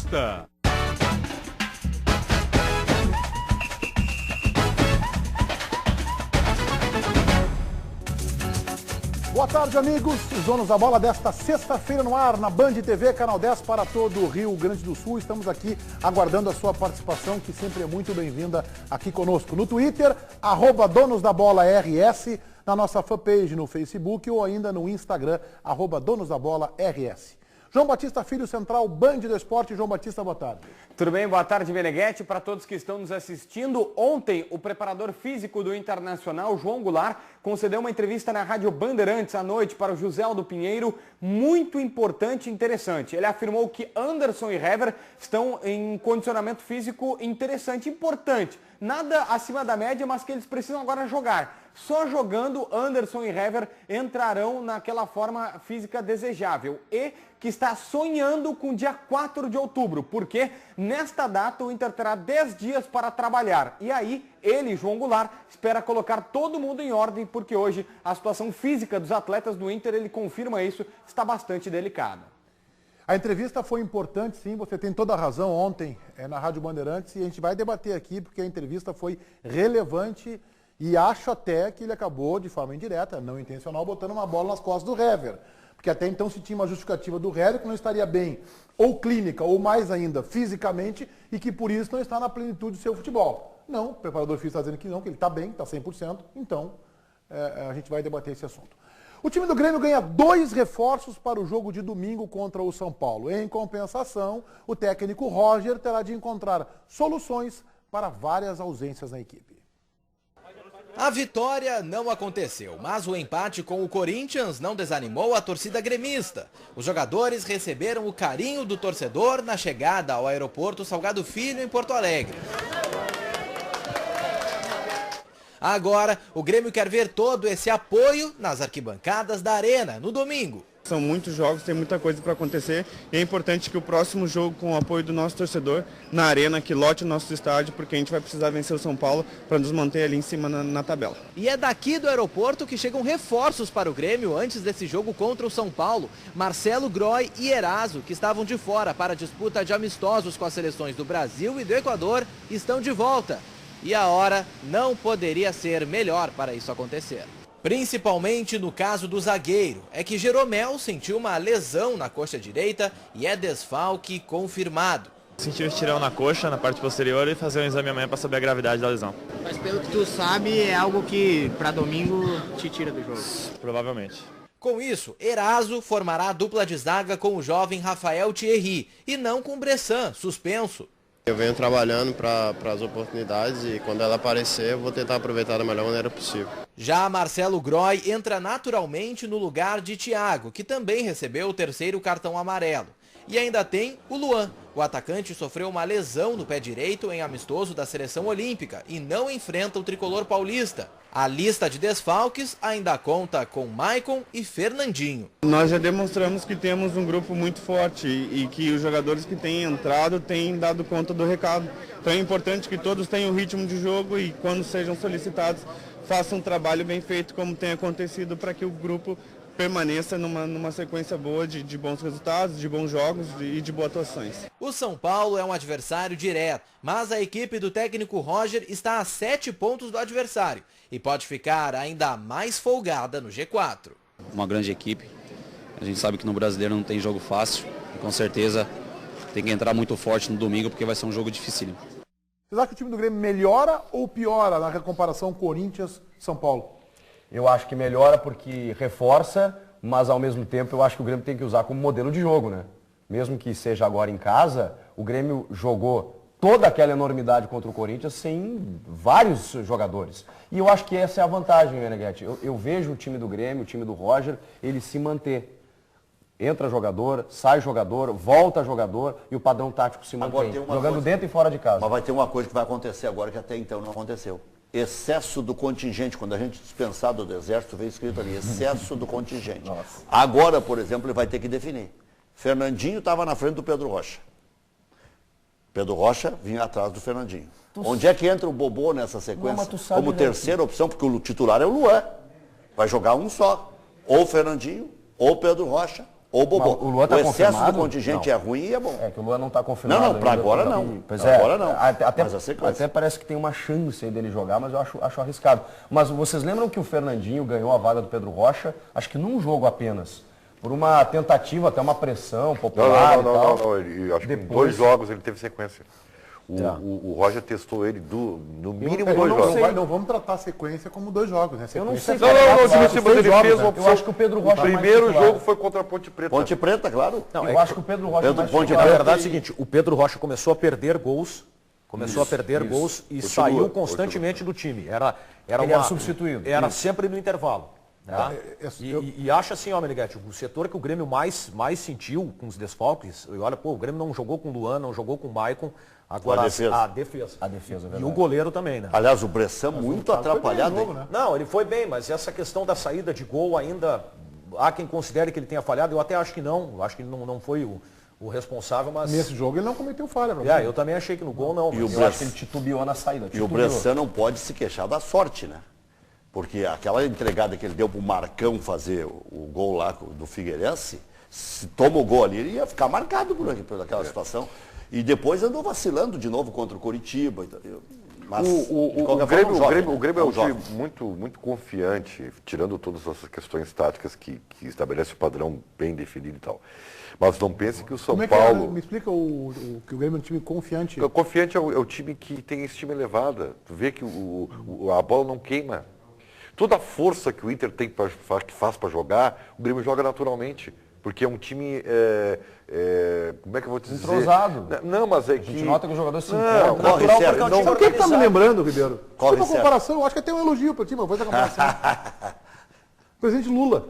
Batista. Boa tarde, amigos. Os donos da bola desta sexta-feira no ar, na Band TV, Canal 10 para todo o Rio Grande do Sul. Estamos aqui aguardando a sua participação, que sempre é muito bem-vinda aqui conosco. No Twitter, @donosdabolaRS, na nossa fanpage no Facebook ou ainda no Instagram, @donosdabolaRS. João Batista Filho, Central, Band do Esporte. João Batista, boa tarde. Tudo bem? Boa tarde, Meneghetti. Para todos que estão nos assistindo, ontem o preparador físico do Internacional, João Goulart, concedeu uma entrevista na Rádio Bandeirantes à noite para o José Aldo Pinheiro, muito importante e interessante. Ele afirmou que Anderson e Hever estão em condicionamento físico interessante, importante. Nada acima da média, mas que eles precisam agora jogar. Só jogando, Anderson e Hever entrarão naquela forma física desejável. E que está sonhando com o dia 4 de outubro, porque nesta data o Inter terá 10 dias para trabalhar. E aí, ele, João Goulart, espera colocar todo mundo em ordem, porque hoje a situação física dos atletas do Inter, ele confirma isso, está bastante delicada. A entrevista foi importante, sim, você tem toda a razão, ontem na Rádio Bandeirantes, e a gente vai debater aqui, porque a entrevista foi relevante e acho até que ele acabou, de forma indireta, não intencional, botando uma bola nas costas do Hever. Porque até então se tinha uma justificativa do Hever que não estaria bem, ou clínica, ou mais ainda, fisicamente, e que por isso não está na plenitude do seu futebol. Não, o preparador físico está dizendo que não, que ele está bem, está 100%, então a gente vai debater esse assunto. O time do Grêmio ganha 2 reforços para o jogo de domingo contra o São Paulo. Em compensação, o técnico Roger terá de encontrar soluções para várias ausências na equipe. A vitória não aconteceu, mas o empate com o Corinthians não desanimou a torcida gremista. Os jogadores receberam o carinho do torcedor na chegada ao aeroporto Salgado Filho, em Porto Alegre. Agora, o Grêmio quer ver todo esse apoio nas arquibancadas da Arena, no domingo. São muitos jogos, tem muita coisa para acontecer e é importante que o próximo jogo, com o apoio do nosso torcedor na Arena, que lote o nosso estádio, porque a gente vai precisar vencer o São Paulo para nos manter ali em cima na tabela. E é daqui do aeroporto que chegam reforços para o Grêmio antes desse jogo contra o São Paulo. Marcelo Groy e Eraso, que estavam de fora para a disputa de amistosos com as seleções do Brasil e do Equador, estão de volta. E a hora não poderia ser melhor para isso acontecer. Principalmente no caso do zagueiro, é que Jeromel sentiu uma lesão na coxa direita e é desfalque confirmado. Senti um estirão na coxa, na parte posterior, e fazer um exame amanhã para saber a gravidade da lesão. Mas pelo que tu sabe, é algo que para domingo te tira do jogo. Provavelmente. Com isso, Eraso formará a dupla de zaga com o jovem Rafael Thierry e não com Bressan, suspenso. Eu venho trabalhando para as oportunidades e quando ela aparecer eu vou tentar aproveitar da melhor maneira possível. Já Marcelo Groy entra naturalmente no lugar de Thiago, que também recebeu o 3º cartão amarelo. E ainda tem o Luan. O atacante sofreu uma lesão no pé direito em amistoso da seleção olímpica e não enfrenta o tricolor paulista. A lista de desfalques ainda conta com Maicon e Fernandinho. Nós já demonstramos que temos um grupo muito forte e que os jogadores que têm entrado têm dado conta do recado. Então é importante que todos tenham ritmo de jogo e quando sejam solicitados façam um trabalho bem feito como tem acontecido para que o grupo permaneça numa sequência boa de bons resultados, de bons jogos e de boas atuações. O São Paulo é um adversário direto, mas a equipe do técnico Roger está a 7 pontos do adversário e pode ficar ainda mais folgada no G4. Uma grande equipe, a gente sabe que no Brasileiro não tem jogo fácil e com certeza tem que entrar muito forte no domingo porque vai ser um jogo dificílimo. Vocês acham que o time do Grêmio melhora ou piora na comparação Corinthians-São Paulo? Eu acho que melhora porque reforça, mas ao mesmo tempo eu acho que o Grêmio tem que usar como modelo de jogo, né? Mesmo que seja agora em casa, o Grêmio jogou toda aquela enormidade contra o Corinthians sem vários jogadores. E eu acho que essa é a vantagem, Meneghetti. Eu vejo o time do Grêmio, o time do Roger, ele se manter. Entra jogador, sai jogador, volta jogador e o padrão tático se mantém. Jogando dentro e fora de casa. Mas vai ter uma coisa que vai acontecer agora que até então não aconteceu. Excesso do contingente, quando a gente dispensar do exército, veio escrito ali, excesso do contingente. Nossa. Agora, por exemplo, ele vai ter que definir. Fernandinho estava na frente do Pedro Rocha. Pedro Rocha vinha atrás do Fernandinho. Onde é que entra o Bobô nessa sequência? Não, como terceira opção, porque o titular é o Luan. Vai jogar um só. Ou o Fernandinho, ou o Pedro Rocha, Ou bobou. O Luan tá excesso confirmado? do contingente Não. é ruim e é bom. É que o Luan não está confirmado. Não, para agora ainda. não. Pois pra agora não. Até parece que tem uma chance aí dele jogar, mas eu acho arriscado. Mas vocês lembram que o Fernandinho ganhou a vaga do Pedro Rocha, acho que num jogo apenas, por uma tentativa, até uma pressão popular Não, ele, acho que em 2 jogos ele teve sequência. O Roger testou ele no mínimo 2 jogos. Não vamos tratar a sequência como 2 jogos, né? Eu não sei. Mas ele fez uma opção. Eu acho que o Pedro Rocha O primeiro jogo foi contra a Ponte Preta. Ponte Preta, claro. Não, eu acho que o Pedro Rocha Na verdade é o seguinte, o Pedro Rocha começou a perder gols, e saiu constantemente do time. Era substituído. Era sempre no intervalo. Tá? E acho assim, ó, Meneghetti, o setor que o Grêmio mais sentiu com os desfalques, olha, o Grêmio não jogou com o Luan, não jogou com o Maicon, agora a defesa. E o goleiro também, né? Aliás, o Bressan muito atrapalhado. Jogo, né? Não, ele foi bem, mas essa questão da saída de gol ainda, há quem considere que ele tenha falhado, eu até acho que não, acho que ele não foi o responsável, mas... Nesse jogo ele não cometeu falha. Eu também achei que no gol não. E eu acho que ele titubeou na saída. E o Bressan não pode se queixar da sorte, né? Porque aquela entregada que ele deu pro Marcão fazer o gol lá do Figueirense, se toma o gol ali, ele ia ficar marcado por aquela situação. E depois andou vacilando de novo contra o Coritiba. Mas, o Grêmio é um time muito confiante, tirando todas essas questões táticas que estabelece o padrão bem definido e tal. Mas não pense que o São Paulo... Me explica que o Grêmio é um time confiante. Confiante é o time que tem estima elevada. Tu vê que a bola não queima. Toda a força que o Inter tem que faz para jogar, o Grêmio joga naturalmente. Porque é um time, como é que eu vou te dizer? Entrosado. Não, mas é que... A gente nota que o jogador se importa. Natural, porque é um time Por que está me lembrando, Ribeiro? Corre uma comparação, eu acho que até um elogio para o time, eu vou fazer a comparação. Presidente Lula.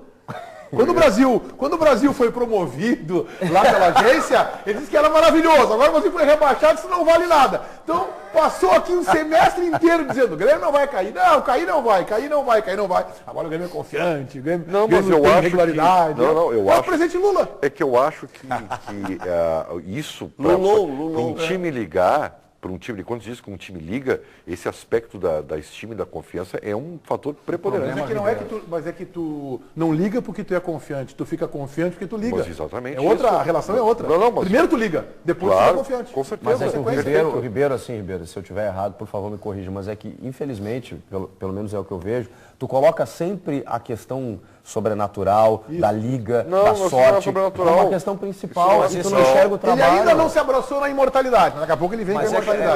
Quando o Brasil foi promovido lá pela agência, ele disse que era maravilhoso. Agora você foi rebaixado, isso não vale nada. Então, passou aqui um semestre inteiro dizendo, o Grêmio não vai cair. Não, cair não vai. Agora o Grêmio é confiante, o Grêmio, tem regularidade. Eu acho. Presidente Lula. É que eu acho que isso, para um time ligar, para um time, quando diz que um time liga, esse aspecto da estima e da confiança é um fator preponderante. Mas é que tu não liga porque tu é confiante, tu fica confiante porque tu liga. Mas exatamente. A relação é outra. Mas... Primeiro tu liga, depois tu é confiante. Com certeza. Mas é que o Ribeiro, se eu estiver errado, por favor me corrija, mas é que, infelizmente, pelo menos é o que eu vejo, tu coloca sempre a questão sobrenatural, da liga, da sorte, como uma questão principal, assim, tu não enxerga o trabalho. Ele ainda não se abraçou na imortalidade, mas daqui a pouco ele vem com a imortalidade.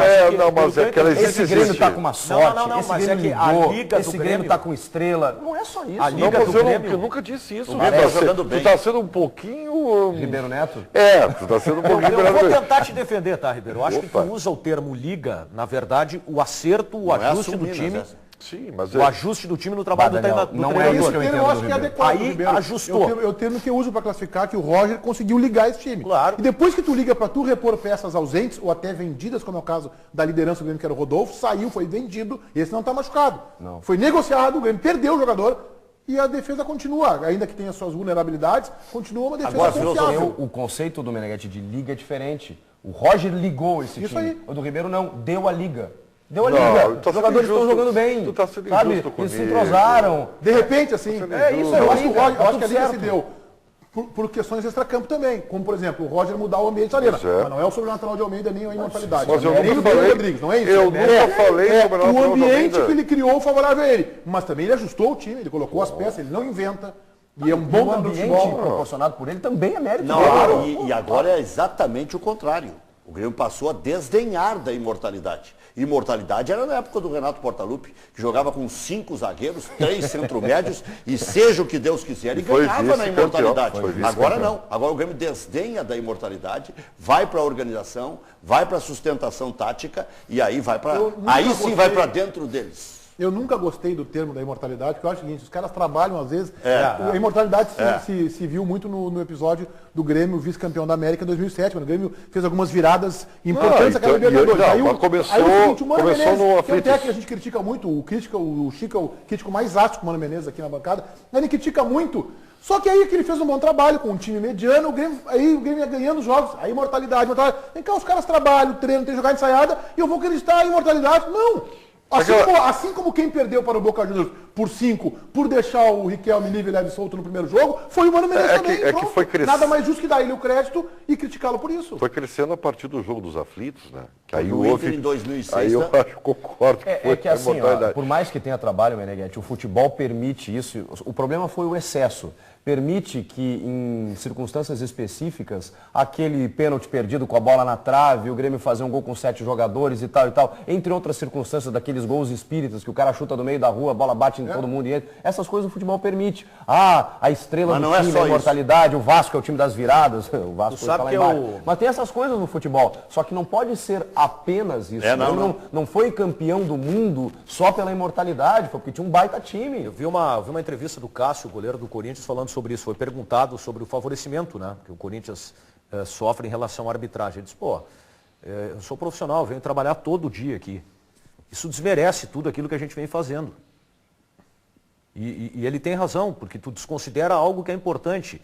Esse Grêmio está com uma sorte, mas é que a liga do esse Grêmio está com estrela. Não é só isso. A liga do Grêmio... Eu nunca disse isso. Tu está sendo um pouquinho... Ribeiro Neto? Tu está sendo um pouquinho... Eu vou tentar te defender, tá, Ribeiro? Eu acho que tu usa o termo liga, na verdade, o acerto, o ajuste do time... Sim, mas o ajuste do time no trabalho do treinador. Não é isso que eu entendo. Eu acho que é adequado. Aí ajustou. Eu termo que eu uso para classificar que o Roger conseguiu ligar esse time. Claro. E depois que tu liga para tu repor peças ausentes ou até vendidas, como é o caso da liderança do Grêmio, que era o Rodolfo, saiu, foi vendido, esse não está machucado. Não. Foi negociado, o Grêmio perdeu o jogador e a defesa continua. Ainda que tenha suas vulnerabilidades, continua uma defesa confiável. O conceito do Meneghetti de liga é diferente. O Roger ligou esse time. Aí. O do Ribeiro não, deu a liga. Deu a liga. Os jogadores estão jogando bem. Tu tá sendo injusto comigo. Eles se entrosaram. De repente, assim. Isso, eu acho que a liga se deu por questões extracampo também. Como, por exemplo, o Roger mudar o ambiente da arena. Mas não é o sobrenatural de Almeida nem a imortalidade. Mas eu nem nunca o falei. Rodrigues, não é isso? Eu nunca falei sobre o ambiente que ele criou favorável a ele. Mas também ele ajustou o time, ele colocou as peças, ele não inventa. E é um bom ambiente proporcionado por ele também é mérito. Não, e agora é exatamente o contrário. O Grêmio passou a desdenhar da imortalidade. Imortalidade era na época do Renato Portaluppi, que jogava com 5 zagueiros, 3 centro-médios, e seja o que Deus quiser, ele ganhava na imortalidade. Agora não. Agora o Grêmio desdenha da imortalidade, vai para a organização, vai para a sustentação tática, e aí vai para. Aí sim vai para dentro deles. Eu nunca gostei do termo da imortalidade, porque eu acho o seguinte, os caras trabalham às vezes... A imortalidade se viu muito no episódio do Grêmio vice-campeão da América em 2007, quando o Grêmio fez algumas viradas importantes naquela Libertadores. Aí o seguinte, o Mano Menezes, que é um técnico que a gente critica muito, o Chico é o crítico mais ácido com o Mano Menezes aqui na bancada, ele critica muito. Só que aí que ele fez um bom trabalho com um time mediano, o Grêmio ia ganhando jogos, a imortalidade. Vem cá, os caras trabalham, treinam, tem jogada ensaiada, e eu vou acreditar em imortalidade? Não! Assim como quem perdeu para o Boca Juniors por 5, por deixar o Riquelme livre, leve e solto no primeiro jogo, foi o Mano Menezes também. Que foi crescendo. Nada mais justo que dar ele o crédito e criticá-lo por isso. Foi crescendo a partir do jogo dos aflitos, né? Que aí o Inter em 2006... Aí eu acho, concordo que foi que assim, ó, por mais que tenha trabalho, Meneghetti, o futebol permite isso. O problema foi o excesso. Permite que, em circunstâncias específicas, aquele pênalti perdido com a bola na trave, o Grêmio fazer um gol com 7 jogadores e tal, entre outras circunstâncias daqueles gols espíritas que o cara chuta do meio da rua, a bola bate em todo mundo e entra. Essas coisas o futebol permite. A estrela do time, a imortalidade, o Vasco é o time das viradas, o Vasco está lá embaixo. Mas tem essas coisas no futebol, só que não pode ser apenas isso. Não foi campeão do mundo só pela imortalidade, foi porque tinha um baita time. Eu vi uma entrevista do Cássio, goleiro do Corinthians, falando sobre isso. Foi perguntado sobre o favorecimento, né, que o Corinthians sofre em relação à arbitragem. Ele disse, eu sou profissional, venho trabalhar todo dia aqui. Isso desmerece tudo aquilo que a gente vem fazendo. E ele tem razão, porque tu desconsidera algo que é importante.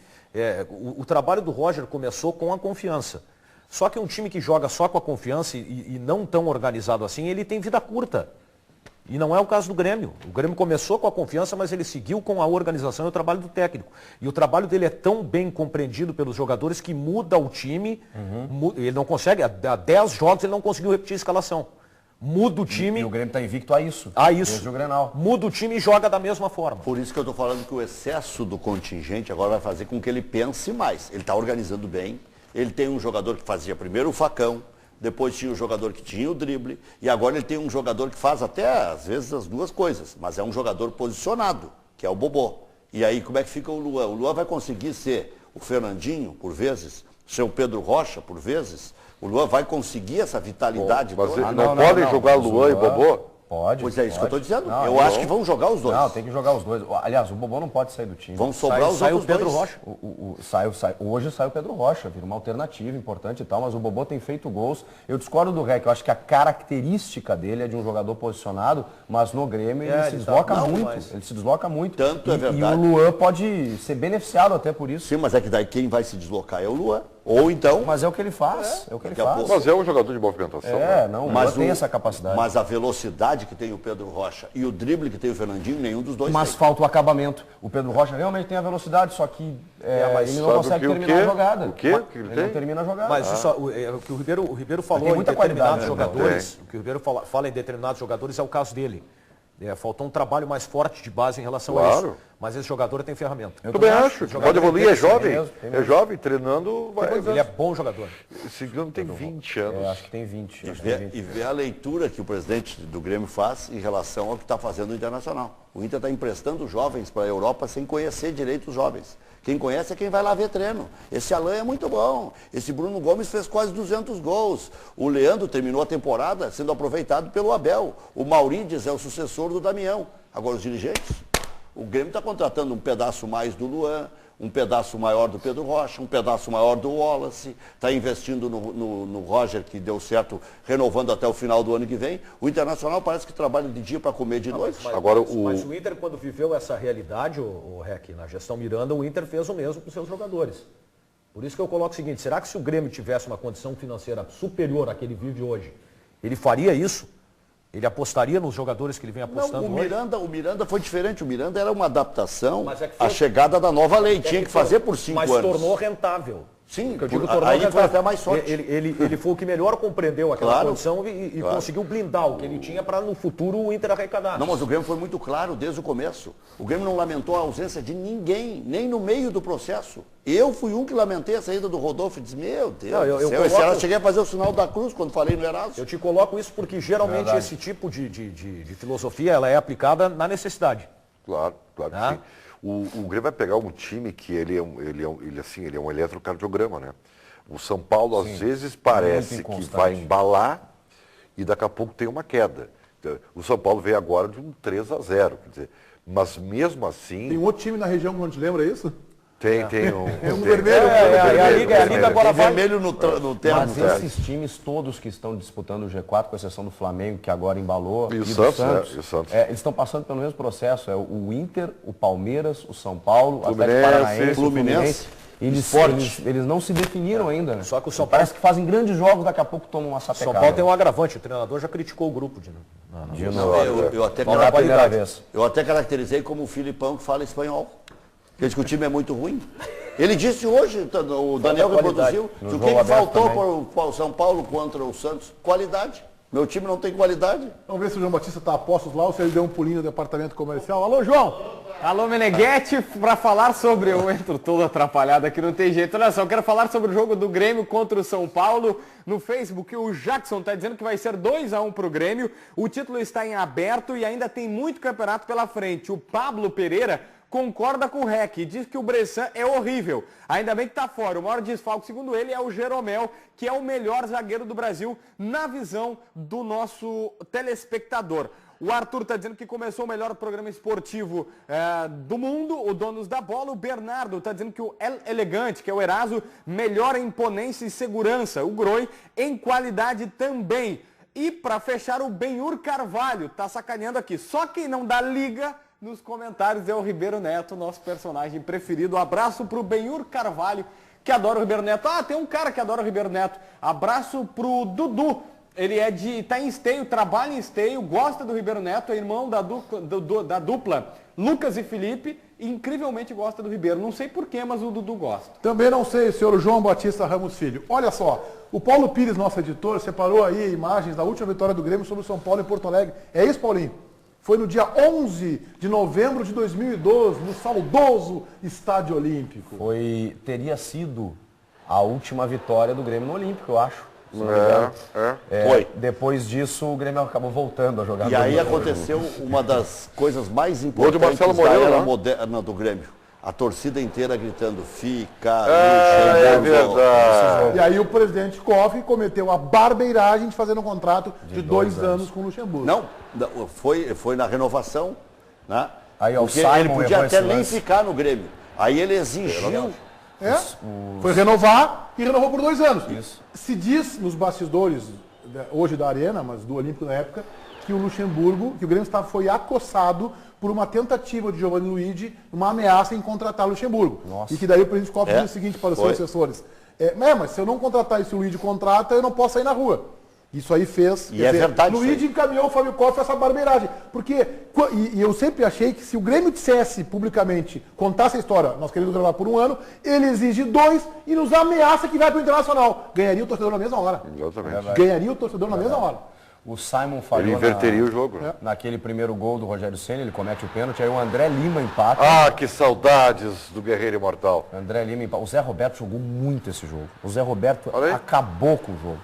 O trabalho do Roger começou com a confiança. Só que um time que joga só com a confiança e não tão organizado assim, ele tem vida curta. E não é o caso do Grêmio. O Grêmio começou com a confiança, mas ele seguiu com a organização e o trabalho do técnico. E o trabalho dele é tão bem compreendido pelos jogadores que muda o time. Ele não consegue, há 10 jogos ele não conseguiu repetir a escalação. Muda o time. E o Grêmio está invicto a isso. Desde o Grenal. Muda o time e joga da mesma forma. Por isso que eu estou falando que o excesso do contingente agora vai fazer com que ele pense mais. Ele está organizando bem. Ele tem um jogador que fazia primeiro o facão. Depois tinha um jogador que tinha o drible, e agora ele tem um jogador que faz até, às vezes, as duas coisas, mas é um jogador posicionado, que é o Bobô. E aí, como é que fica o Luan? O Luan vai conseguir ser o Fernandinho, por vezes, ser o Pedro Rocha, por vezes. O Luan vai conseguir essa vitalidade. Mas toda. Não podem jogar Luan e Bobô? Pode. Pois é isso que eu estou dizendo. Eu acho que vão jogar os dois. Não, tem que jogar os dois. Aliás, o Bobô não pode sair do time. Vão sobrar os saiu outros o Pedro dois. Rocha. Hoje sai o Pedro Rocha, vira uma alternativa importante e tal, mas o Bobô tem feito gols. Eu discordo do Rec, eu acho que a característica dele é de um jogador posicionado, mas no Grêmio ele se desloca muito. Ele se desloca muito. Tanto é verdade. E o Luan pode ser beneficiado até por isso. Sim, mas é que daí quem vai se deslocar é o Luan. Ou então... Mas é o que ele faz. Mas é um jogador de movimentação. Mas tem essa capacidade. Mas a velocidade que tem o Pedro Rocha e o drible que tem o Fernandinho, nenhum dos dois Mas tem. falta o acabamento. O Pedro Rocha realmente tem a velocidade, só que ele não consegue terminar a jogada. O quê? Ele não termina a jogada. Mas isso, o que o Ribeiro falou em determinados jogadores, o que o Ribeiro fala em determinados jogadores é o caso dele. Faltou um trabalho mais forte de base em relação a isso. Mas esse jogador tem ferramenta. Eu também acho. Pode evoluir, é jovem. É jovem, treinando. Ele é bom jogador. Esse Grêmio tem 20 anos. Acho que tem 20. E vê a leitura que o presidente do Grêmio faz em relação ao que está fazendo o Internacional. O Inter está emprestando jovens para a Europa sem conhecer direito os jovens. Quem conhece é quem vai lá ver treino. Esse Alain é muito bom. Esse Bruno Gomes fez quase 200 gols. O Leandro terminou a temporada sendo aproveitado pelo Abel. O Maurides é o sucessor do Damião. Agora os dirigentes, o Grêmio está contratando um pedaço mais do Luan, um pedaço maior do Pedro Rocha, um pedaço maior do Wallace, está investindo no Roger, que deu certo, renovando até o final do ano que vem. O Internacional parece que trabalha de dia para comer de noite. Mas o Inter, quando viveu essa realidade, o Rec, na gestão Miranda, o Inter fez o mesmo com seus jogadores. Por isso que eu coloco o seguinte, será que se o Grêmio tivesse uma condição financeira superior à que ele vive hoje, ele faria isso? Ele apostaria nos jogadores que ele vem apostando hoje? O Miranda foi diferente. O Miranda era uma adaptação à chegada da nova lei. Tinha que fazer por 5 anos. Mas tornou rentável. Sim, eu digo, tornou aí rentável. foi até mais sorte. Ele foi o que melhor compreendeu aquela condição e conseguiu blindar o que ele tinha para no futuro o Inter arrecadar. Não, mas o Grêmio foi muito claro desde o começo. O Grêmio não lamentou a ausência de ninguém, nem no meio do processo. Eu fui um que lamentei a saída do Rodolfo e disse, meu Deus do céu, eu cheguei a fazer o sinal da cruz quando falei no Erasmo. Eu te coloco isso porque geralmente esse tipo de filosofia ela é aplicada na necessidade. Claro que sim. O Grêmio vai pegar um time que ele é um eletrocardiograma, né? O São Paulo, às vezes, parece que vai embalar e daqui a pouco tem uma queda. O São Paulo veio agora de um 3-0, quer dizer, mas mesmo assim... Tem um outro time na região que não te lembra isso? Tem um vermelho. A Liga agora vai. Vermelho no termo. Mas esses times todos que estão disputando o G4, com exceção do Flamengo, que agora embalou, e o Santos, eles estão passando pelo mesmo processo. É o Inter, o Palmeiras, o São Paulo, o Atlético Paranaense, o Fluminense. Eles não se definiram ainda, né? Só que o São Paulo... Parece que fazem grandes jogos, daqui a pouco tomam uma sapecada. São Paulo tem um agravante, o treinador já criticou o grupo de novo. Eu até caracterizei como o Filipão que fala espanhol. Porque que o time é muito ruim. Ele disse hoje, o Daniel reproduziu, que o que faltou para o São Paulo contra o Santos? Qualidade. Meu time não tem qualidade. Vamos ver se o João Batista está a postos lá ou se ele deu um pulinho no departamento comercial. Alô, João! Alô, Meneghetti, para falar sobre... Eu entro todo atrapalhado aqui, não tem jeito. Olha só, eu quero falar sobre o jogo do Grêmio contra o São Paulo. No Facebook, o Jackson está dizendo que vai ser 2-1 para o Grêmio. O título está em aberto e ainda tem muito campeonato pela frente. O Pablo Pereira concorda com o REC e diz que o Bressan é horrível. Ainda bem que está fora. O maior desfalque, segundo ele, é o Jeromel, que é o melhor zagueiro do Brasil na visão do nosso telespectador. O Arthur está dizendo que começou o melhor programa esportivo do mundo, o Donos da Bola. O Bernardo está dizendo que o El Elegante, que é o Eraso, melhor em imponência e segurança. O Groi em qualidade também. E para fechar, o Benhur Carvalho está sacaneando aqui. Só quem não dá liga nos comentários é o Ribeiro Neto, nosso personagem preferido. Um abraço para o Benhur Carvalho, que adora o Ribeiro Neto. Ah, tem um cara que adora o Ribeiro Neto. Abraço para o Dudu. Ele tá em Esteio, trabalha em Esteio, gosta do Ribeiro Neto, é irmão da dupla Lucas e Felipe, e incrivelmente gosta do Ribeiro. Não sei porquê, mas o Dudu gosta. Também não sei, senhor João Batista Ramos Filho. Olha só, o Paulo Pires, nosso editor, separou aí imagens da última vitória do Grêmio sobre o São Paulo em Porto Alegre. É isso, Paulinho? Foi no dia 11 de novembro de 2012, no saudoso Estádio Olímpico. Teria sido a última vitória do Grêmio no Olímpico, eu acho. Foi. Depois disso, o Grêmio acabou voltando a jogar. E aí aconteceu uma das coisas mais importantes Marcelo Moreno, da era moderna do Grêmio. A torcida inteira gritando, fica, é verdade. E aí o presidente Koff cometeu a barbeiragem de fazer um contrato de 2 anos com o Luxemburgo. Não, foi na renovação, né? Aí, porque ele podia até nem ficar no Grêmio. Aí ele exigiu... Foi renovar e renovou por 2 anos. Isso. Se diz nos bastidores, hoje da Arena, mas do Olímpico na época, que o Luxemburgo, que o Grêmio foi acossado por uma tentativa de Giovanni Luigi, uma ameaça em contratar o Luxemburgo. Nossa. E que daí o presidente Koff disse o seguinte para os seus assessores, mas se eu não contratar esse Luigi contrata, eu não posso sair na rua. Isso aí fez... E é verdade. Luigi encaminhou o Fábio Koff essa barbeiragem. Porque, e eu sempre achei que se o Grêmio dissesse publicamente, contasse a história, nós queremos gravar por 1 ano, ele exige 2 e nos ameaça que vai para o Internacional. Ganharia o torcedor na mesma hora. Exatamente. Ganharia o torcedor na mesma hora. O Simon falhou. Ele inverteria o jogo. Naquele primeiro gol do Rogério Ceni, ele comete o pênalti, aí o André Lima empata. Ah, que saudades do Guerreiro Imortal. André Lima empata. O Zé Roberto jogou muito esse jogo. O Zé Roberto acabou com o jogo.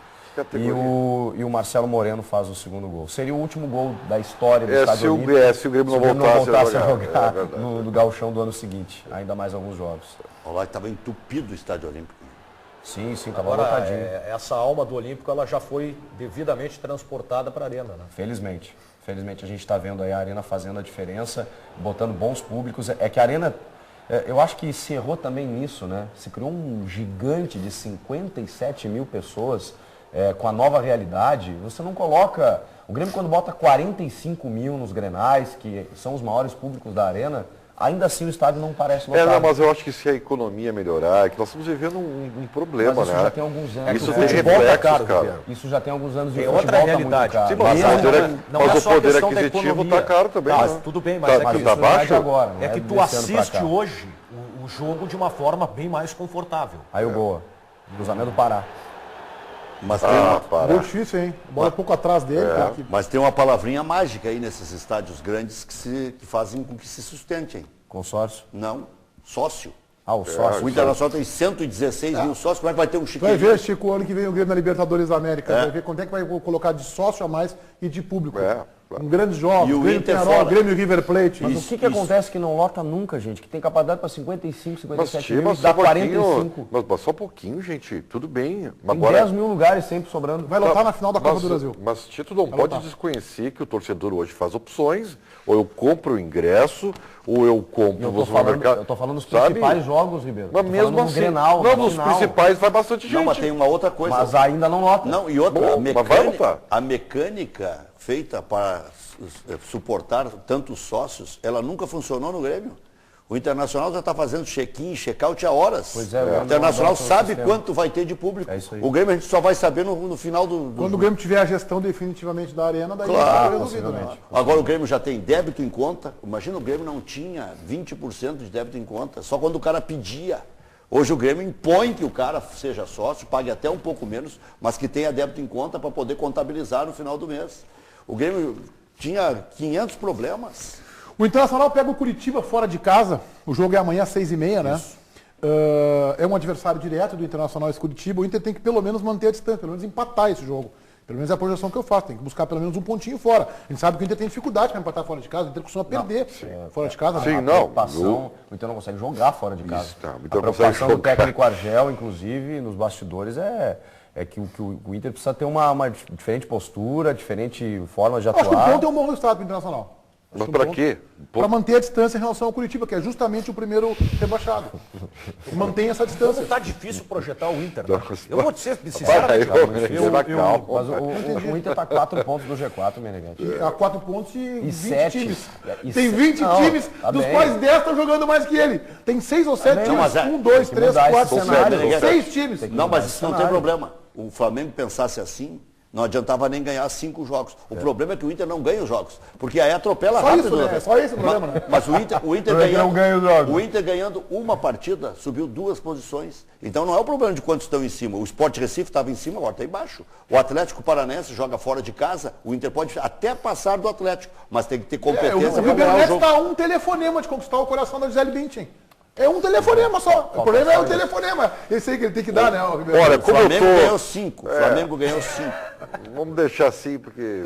E o Marcelo Moreno faz o segundo gol. Seria o último gol da história do Estádio Olímpico. Se o Grêmio não voltasse a jogar no Gauchão do ano seguinte. Ainda mais alguns jogos. Olha, estava entupido o Estádio Olímpico. Sim, estava lotadinho. Essa alma do Olímpico ela já foi devidamente transportada para a Arena, né? Felizmente. Felizmente a gente está vendo aí a Arena fazendo a diferença, botando bons públicos. É que a Arena... Eu acho que se errou também nisso, né? Se criou um gigante de 57 mil pessoas... com a nova realidade, você não coloca... O Grêmio, quando bota 45 mil nos Grenais, que são os maiores públicos da Arena, ainda assim o estádio não parece lotado. Não, mas eu acho que se a economia melhorar, que nós estamos vivendo um problema, mas isso né? já tem alguns anos. Isso tem reflexos, cara. Isso já tem alguns anos. É outra realidade. Sim, mas o poder aquisitivo está caro também. Mas tudo bem, mas tá baixo agora. É que tu assiste hoje o jogo de uma forma bem mais confortável. Aí o gol. Cruzamento do Pará. Mas tem uma... Gol difícil, hein? Bola um pouco atrás dele. Mas tem uma palavrinha mágica aí nesses estádios grandes que fazem com que se sustentem. Consórcio? Não, sócio. O sócio. O Internacional tem 116 mil sócios, como é que vai ter um Chiquinho? Vai ver, Chico, o ano que vem o Grêmio na Libertadores da América. Vai ver quanto é que vai colocar de sócio a mais e de público. Um grande jogo, e o Grêmio Inter Penarol, Grêmio River Plate. Mas o que acontece que não lota nunca, gente? Que tem capacidade para 55, 57 mil, dá 45. Mas só um pouquinho, gente. Tudo bem. Tem 10 mil lugares sempre sobrando. Vai lotar na final da Copa do Brasil. Mas, Tito, não pode desconhecer que o torcedor hoje faz opções. Ou eu compro o ingresso, ou eu compro no mercado. Eu tô falando dos principais jogos, Ribeiro. Mas mesmo assim, Grenal, não, nos principais vai bastante gente. Não, mas tem uma outra coisa. Mas ainda não lota. Não, e outra, a mecânica feita para suportar tantos sócios, ela nunca funcionou no Grêmio. O Internacional já está fazendo check-in, check-out há horas. Pois é, o Internacional sabe quanto vai ter de público. É isso aí. O Grêmio a gente só vai saber no final do Quando o Grêmio tiver a gestão definitivamente da arena, daí claro, vai resolvido, né? Agora o Grêmio já tem débito em conta. Imagina, o Grêmio não tinha 20% de débito em conta, só quando o cara pedia. Hoje o Grêmio impõe que o cara seja sócio, pague até um pouco menos, mas que tenha débito em conta para poder contabilizar no final do mês. O Grêmio tinha 500 problemas. O Internacional pega o Curitiba fora de casa, o jogo é amanhã às 6h30, né? É um adversário direto do Internacional esse Curitiba, o Inter tem que pelo menos manter a distância, pelo menos empatar esse jogo. Pelo menos é a projeção que eu faço, tem que buscar pelo menos um pontinho fora. A gente sabe que o Inter tem dificuldade para empatar fora de casa, o Inter costuma perder fora de casa. Sim, o Inter não consegue jogar fora de casa. A preocupação do técnico Argel, inclusive, nos bastidores, é que o Inter precisa ter uma diferente postura, diferente forma de atuar. Acho que o ponto é um bom resultado para o Internacional. Mas para quê? Para manter a distância em relação ao Curitiba, que é justamente o primeiro rebaixado. Mantém essa distância. Como está difícil projetar o Inter. Eu vou dizer sinceramente. Mas o Inter está a 4 pontos do G4, Meneghetti. A 4 pontos e 20 7 times. Tem 20 times, dos quais 10 estão jogando mais que ele. Tem 6 ou 7 times. 1, 2, 3, 4, 5, 6 times. Não, mas isso não tem problema. O Flamengo pensasse assim, não adiantava nem ganhar 5 jogos. O problema é que o Inter não ganha os jogos. Porque aí atropela só rápido. Isso, né? Só esse o problema, né? Mas o Inter ganhando uma partida, subiu 2 posições. Então não é o problema de quantos estão em cima. O Sport Recife estava em cima, agora está embaixo. O Atlético Paranaense joga fora de casa, o Inter pode até passar do Atlético, mas tem que ter competência para ganhar o jogo. Está um telefonema de conquistar o coração da Gisele Bündchen. É um telefonema só. O problema é o telefonema. Esse aí que ele tem que dar, né? Olha, como o Flamengo ganhou 5. Flamengo ganhou 5. Vamos deixar assim, porque...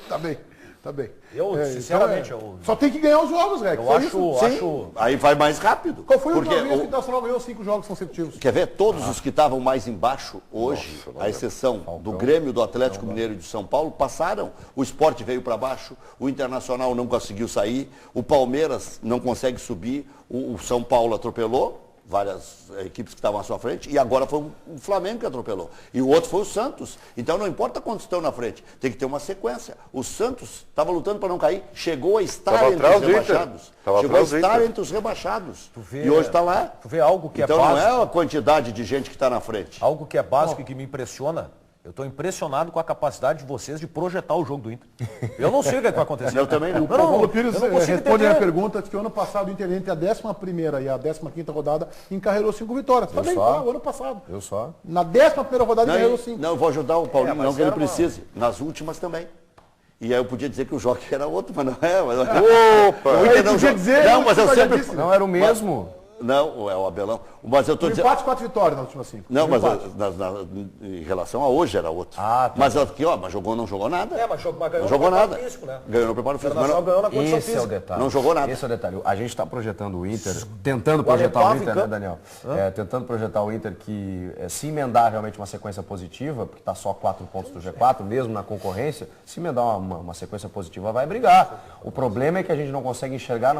Tá bem, tá bem. Eu, sinceramente... Só tem que ganhar os jogos, Greg. Eu acho... Aí vai mais rápido. Qual foi o última vez que o Internacional ganhou 5 jogos consecutivos? Quer ver? Todos os que estavam mais embaixo hoje, à exceção do Grêmio, do Atlético Mineiro e de São Paulo, passaram. O Sport veio para baixo, o Internacional não conseguiu sair, o Palmeiras não consegue subir, o São Paulo atropelou várias equipes que estavam à sua frente, e agora foi o Flamengo que atropelou. E o outro foi o Santos. Então não importa quantos estão na frente, tem que ter uma sequência. O Santos estava lutando para não cair, chegou a estar entre os rebaixados. Chegou a estar entre os rebaixados. E hoje está lá. Tu vê algo que então é básico. Não é a quantidade de gente que está na frente. Algo que é básico e que me impressiona. Eu estou impressionado com a capacidade de vocês de projetar o jogo do Inter. Eu não sei o que vai acontecer. Eu também não. O Paulo Pires responde a pergunta que o ano passado o Inter, entre a 11ª e a 15ª rodada, encarregou 5 vitórias. Também foi o ano passado. Eu só. Na 11ª rodada encarregou 5. Não, eu vou ajudar o Paulinho, não que ele precise. Nas últimas também. E aí eu podia dizer que o jogo era outro, mas não é. Opa! O Inter não podia dizer, não, mas eu sempre... Não era o mesmo. Não, é o Abelão. Mas eu estou dizendo... empate, 4 vitórias nas últimas 5. Não, mas em relação a hoje era outro. Ah, tá. Mas aqui, ó, mas não jogou nada. Mas ganhou não jogou nada. Físico, né? Ganhou no preparo físico. Mas ganhou na condição esse física. É o detalhe. Não jogou nada. Esse é o detalhe. A gente está projetando o Inter, tentando projetar o Inter, né, Daniel? Tentando projetar o Inter que se emendar realmente uma sequência positiva, porque está só 4 pontos do G4, mesmo na concorrência, se emendar uma sequência positiva vai brigar. O problema é que a gente não consegue enxergar,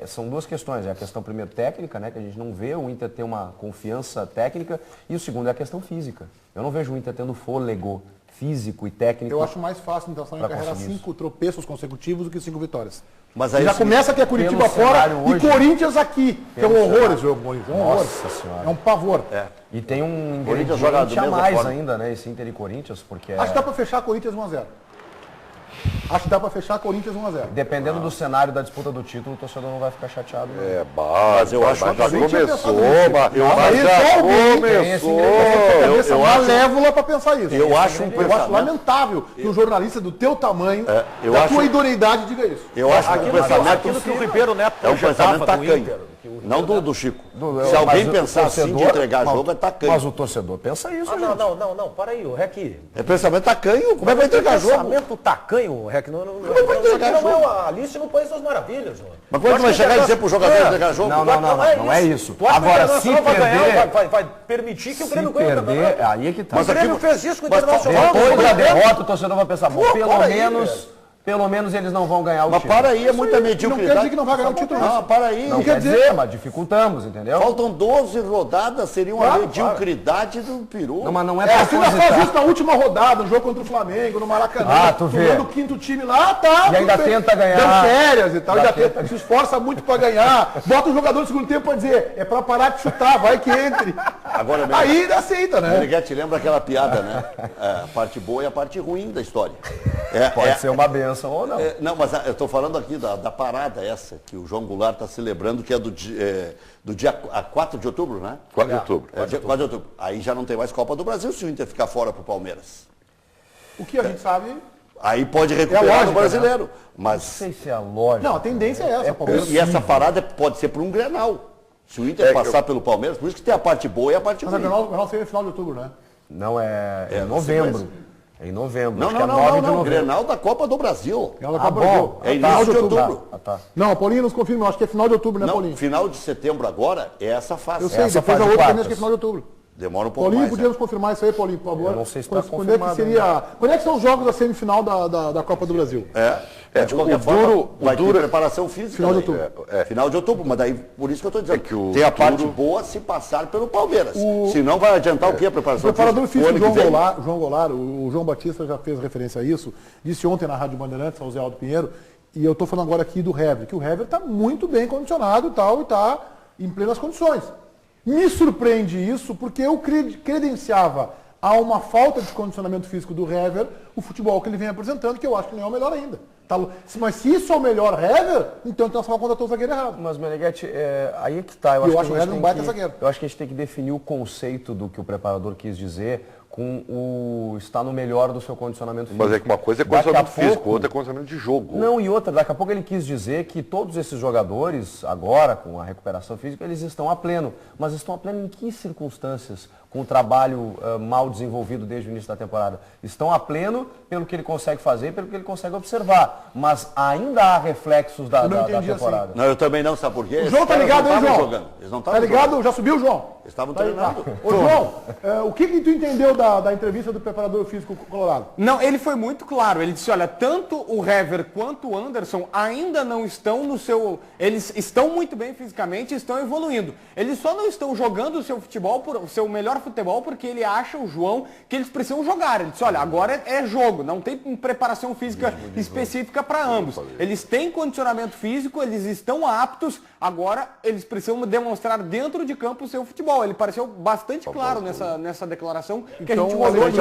são 2 questões. É a questão primeiro técnica, né, que a gente não vê o Inter ter uma confiança técnica, e o segundo é a questão física. Eu não vejo o Inter tendo fôlego físico e técnico. Eu acho mais fácil, então, encarregar 5 tropeços consecutivos do que 5 vitórias. Mas aí já começa a ter Curitiba fora e Corinthians aqui. Que é um horror esse jogo, Corinthians. É um horror. Senhora. É um pavor. E tem um ingrediente a mais ainda, né? Esse Inter e Corinthians, porque... Acho que dá para fechar Corinthians 1-0. Acho que dá para fechar Corinthians 1-0. Dependendo do cenário da disputa do título, o torcedor não vai ficar chateado. Mas eu acho que já começou. Essa malévola para pensar isso. Eu acho lamentável que um jornalista do teu tamanho, da tua idoneidade, diga isso. Eu acho que o pensamento aquilo que o Ribeiro Neto é um pensamento tacanho. Não do Chico. Se alguém pensar assim de entregar jogo, é tacanho. Mas o torcedor pensa isso, gente. Não, para aí, o Rec. É pensamento tacanho. Como é que vai entregar jogo? Pensamento tacanho, Rec. Não é a Alice no País das Maravilhas. Mas como é que vai chegar e dizer pro jogador entregar jogo? Não é isso. Agora, se perder... Vai permitir que o Grêmio ganhe o campeonato. Aí é que tá. Mas o Grêmio fez isso com o Internacional. Depois da derrota, o torcedor vai pensar, bom, pelo menos... pelo menos eles não vão ganhar o título. Mas para aí, é muita mediocridade. Não quer dizer que não vai ganhar o título. Não, para aí. Não quer dizer, mas dificultamos, entendeu? Faltam 12 rodadas, seria uma mediocridade do peru. Não, mas não é Você ainda faz isso na última rodada, no jogo contra o Flamengo, no Maracanã. Tu vê. O quinto time lá, tá. E ainda tenta ganhar. Deu férias e tal, se esforça muito pra ganhar. Bota o jogador no segundo tempo pra dizer, é pra parar de chutar, vai que entre. Agora, aí ele aceita, né? Meneghetti, lembra aquela piada, né? A parte boa e a parte ruim da história. Pode ser uma benção ou não. Não, mas eu estou falando aqui da parada essa, que o João Goulart está celebrando, que é do dia 4 de outubro, né? 4 de outubro. 4 de outubro. Aí já não tem mais Copa do Brasil se o Inter ficar fora pro Palmeiras. O que a gente sabe... Aí pode recuperar no brasileiro. Né? Mas... Não sei se é a lógica. Não, a tendência é essa. E essa parada pode ser para um Grenal. Se o Inter passar pelo Palmeiras, por isso que tem a parte boa e a parte ruim. Mas o Grenal seria no final de outubro, né? Não, é em novembro. É em novembro. Não, Grenal da Copa do Brasil. É início de outubro. Não, a Paulinho nos confirma, eu acho que é final de outubro, né, Paulinho? Final de setembro agora é essa fase. Eu sei, depois a outra também acho que é final de outubro. Demora um pouco Paulinho, mais. Paulinho, podíamos confirmar isso aí, Paulinho, por favor. Eu não sei se está confirmado. Quando é que são os jogos da semifinal da Copa do Brasil? De qualquer forma, vai ter preparação física. Final de outubro. Final de outubro, mas daí, por isso que eu estou dizendo, tem a parte boa se passar pelo Palmeiras. Senão vai adiantar o que a preparação física? O preparador físico João Goulart, o João Batista já fez referência a isso, disse ontem na Rádio Bandeirantes, ao Zé Aldo Pinheiro, e eu estou falando agora aqui do Hever, que o Hever está muito bem condicionado e está em plenas condições. Me surpreende isso, porque eu credenciava a uma falta de condicionamento físico do Hever o futebol que ele vem apresentando, que eu acho que não é o melhor ainda. Mas se isso é o melhor Hever, então nós só contratou o zagueiro errado. Mas, Meneghetti, aí é que está. Eu acho que o Hever não baita zagueiro. Eu acho que a gente tem que definir o conceito do que o preparador quis dizer com o estar no melhor do seu condicionamento físico. Mas é que uma coisa é condicionamento físico, outra é condicionamento de jogo. Não, e outra, daqui a pouco ele quis dizer que todos esses jogadores, agora, com a recuperação física, eles estão a pleno. Mas estão a pleno em que circunstâncias? Com o trabalho mal desenvolvido desde o início da temporada. Estão a pleno pelo que ele consegue fazer, pelo que ele consegue observar. Mas ainda há reflexos da temporada. Assim. Não, eu também não, sabe por quê? O João tá ligado aí, João? Eles não tá ligado? Jogando. Já subiu, João? Eles estavam treinando. Ô, João, o que tu entendeu da entrevista do preparador físico colorado? Não, ele foi muito claro. Ele disse, olha, tanto o Hever quanto o Anderson ainda não estão no seu... Eles estão muito bem fisicamente e estão evoluindo. Eles só não estão jogando o seu futebol, o seu melhor futebol, porque ele acha, o João, que eles precisam jogar. Ele disse, olha, agora é jogo, não tem preparação física específica para ambos. Eles têm condicionamento físico, eles estão aptos, agora eles precisam demonstrar dentro de campo o seu futebol. Ele pareceu bastante claro nessa declaração que a gente ouviu hoje.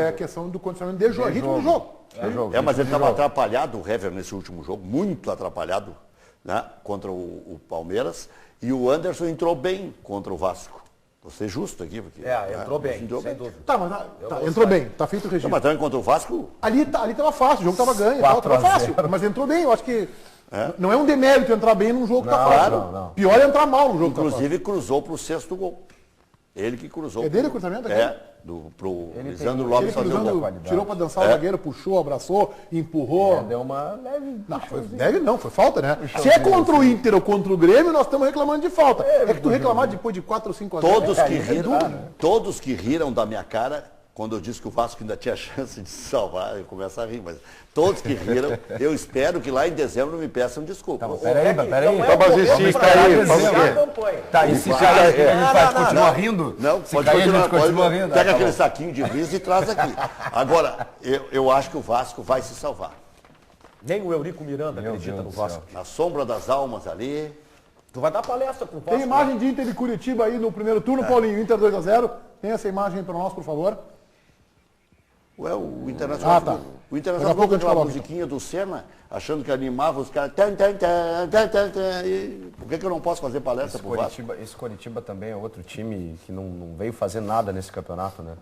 É a questão do condicionamento de jogo, ritmo do jogo. Mas ele estava atrapalhado, o Hever, nesse último jogo, muito atrapalhado, né, contra o Palmeiras, e o Anderson entrou bem contra o Vasco. Vou ser justo aqui, porque... entrou bem, sem dúvida. Entrou bem, tá feito o registro. Mas também contra o Vasco... Ali tava fácil, o jogo tava ganho, tava fácil, mas entrou bem, eu acho que... Não é um demérito entrar bem num jogo que tá fácil. Não. Pior é entrar mal num jogo que tá fácil. Inclusive cruzou pro 6º gol. Ele que cruzou. É dele o cruzamento aqui? Pro Lisandro Lopes fazer o gol. Tirou para dançar o zagueiro, puxou, abraçou, empurrou. Deu uma leve... Foi falta, né? Se é contra o Inter ou contra o Grêmio, nós estamos reclamando de falta. É que tu reclamar depois de 4 ou 5 a 0. Todos que riram da minha cara, quando eu disse que o Vasco ainda tinha chance de se salvar, eu começo a rir, mas todos que riram, eu espero que lá em dezembro me peçam desculpa. Peraí. Mas e se cair? E se cair, a gente vai continuar rindo? Não, pode continuar rindo. Pega aquele saquinho de riso e traz aqui. Agora, eu acho que o Vasco vai se salvar. Nem o Eurico Miranda acredita no Vasco. Na sombra das almas ali. Tu vai dar palestra pro Vasco. Tem imagem de Inter e Curitiba aí no primeiro turno, Paulinho, Inter 2-0. Tem essa imagem para nós, por favor. O Internacional o Internacional colocou aquela musiquinha do Senna, achando que animava os caras. Por que eu não posso fazer palestra pro Vasco? Esse Coritiba também é outro time que não veio fazer nada nesse campeonato, né?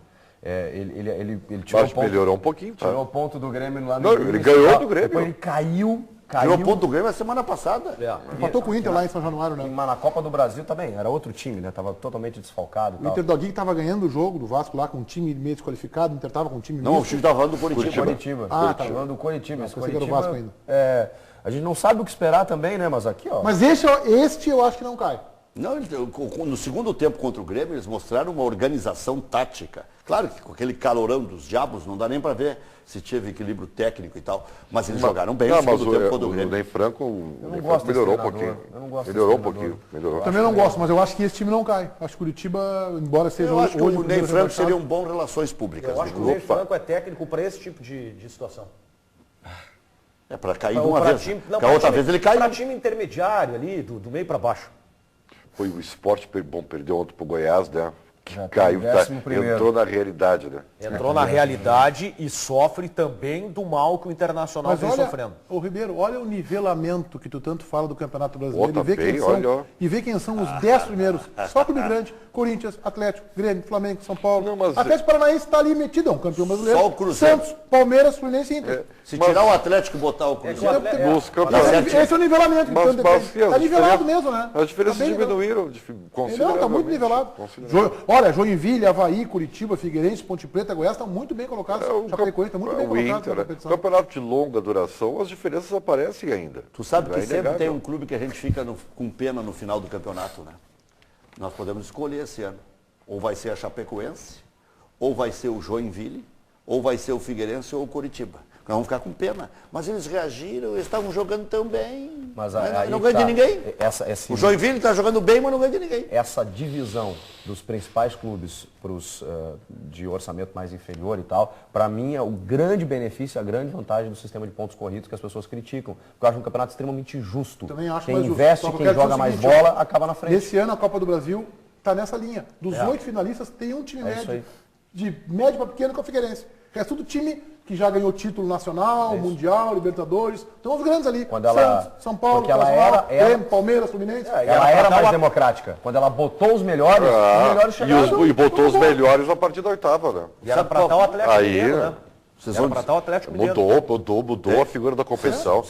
Ele tirou o ponto, melhorou um pouquinho. Tirou o ponto do Grêmio lá no Ele ganhou do Grêmio. Depois ele caiu. Tirou o ponto do Grêmio a semana passada. Empatou com o Inter lá em São Januário, né? Mas na Copa do Brasil também, era outro time, né? Tava totalmente desfalcado. O Inter do Aguirre tava ganhando o jogo do Vasco lá com um time meio desqualificado, o Inter tava com um time Não, o time tava falando do Coritiba. Tá falando do Coritiba. Esse Coritiba, o Vasco ainda. A gente não sabe o que esperar também, né? Mas aqui, ó. Mas este eu acho que não cai. Não, no segundo tempo contra o Grêmio, eles mostraram uma organização tática. Claro que com aquele calorão dos diabos não dá nem para ver se teve equilíbrio técnico e tal. Mas eles jogaram bem no segundo tempo contra o Grêmio. O Ney Franco melhorou um pouquinho. Melhorou um pouquinho. Eu também não gosto, mas eu acho que esse time não cai. Acho que o Curitiba, embora seja eu acho que hoje o Ney Franco seria um bom relações públicas. Eu acho que o Ney Franco é técnico para esse tipo de situação. É para cair de uma vez. A outra vez ele caiu. Para time intermediário ali, do meio para baixo. Foi o Sport, perdeu ontem pro Goiás, né? Que caiu, entrou na realidade, né? Entrou na realidade e sofre também do mal que o Internacional vem sofrendo. Ô Ribeiro, olha o nivelamento que tu tanto fala do Campeonato Brasileiro e vê quem são os 10 primeiros. Só Clube Grande, Corinthians, Atlético, Grêmio, Flamengo, São Paulo. Atlético Paranaense está ali metido, é um campeão brasileiro. Só o Cruzeiro. Santos, Palmeiras, Fluminense e Inter. Se tirar o Atlético e botar o Cruzeiro... Esse é o nivelamento. Está nivelado mesmo, né? As diferenças diminuíram consideravelmente. Não, está muito nivelado. Olha, Joinville, Avaí, Curitiba, Figueirense, Ponte Preta, Goiás estão muito bem colocados. O Chapecoense está muito bem colocado na competição. Campeonato de longa duração, as diferenças aparecem ainda. Tu sabe que sempre tem um clube que a gente fica com pena no final do campeonato, né? Nós podemos escolher esse ano. Ou vai ser a Chapecoense, ou vai ser o Joinville, ou vai ser o Figueirense ou o Curitiba. Nós vamos ficar com pena. Mas eles reagiram, eles estavam jogando tão bem. Mas não ganha de ninguém. O Joinville está jogando bem, mas não ganha de ninguém. Essa divisão dos principais clubes para os de orçamento mais inferior e tal, para mim é o grande benefício, a grande vantagem do sistema de pontos corridos que as pessoas criticam. Porque eu acho um campeonato extremamente justo. Também acho quem investe, quem joga mais bola, acaba na frente. Esse ano a Copa do Brasil está nessa linha. Dos 8 finalistas, tem um time médio. De médio para pequeno que é o Figueirense. É tudo time que já ganhou título nacional, mundial, Libertadores. Então os grandes ali. Santos, São Paulo, Grêmio, Palmeiras, Fluminense. Ela era mais democrática. Quando ela botou os melhores chegaram. E botou os melhores a partir da oitava, né? E era para tal Atlético Mineiro, né? Mudou a figura da competição.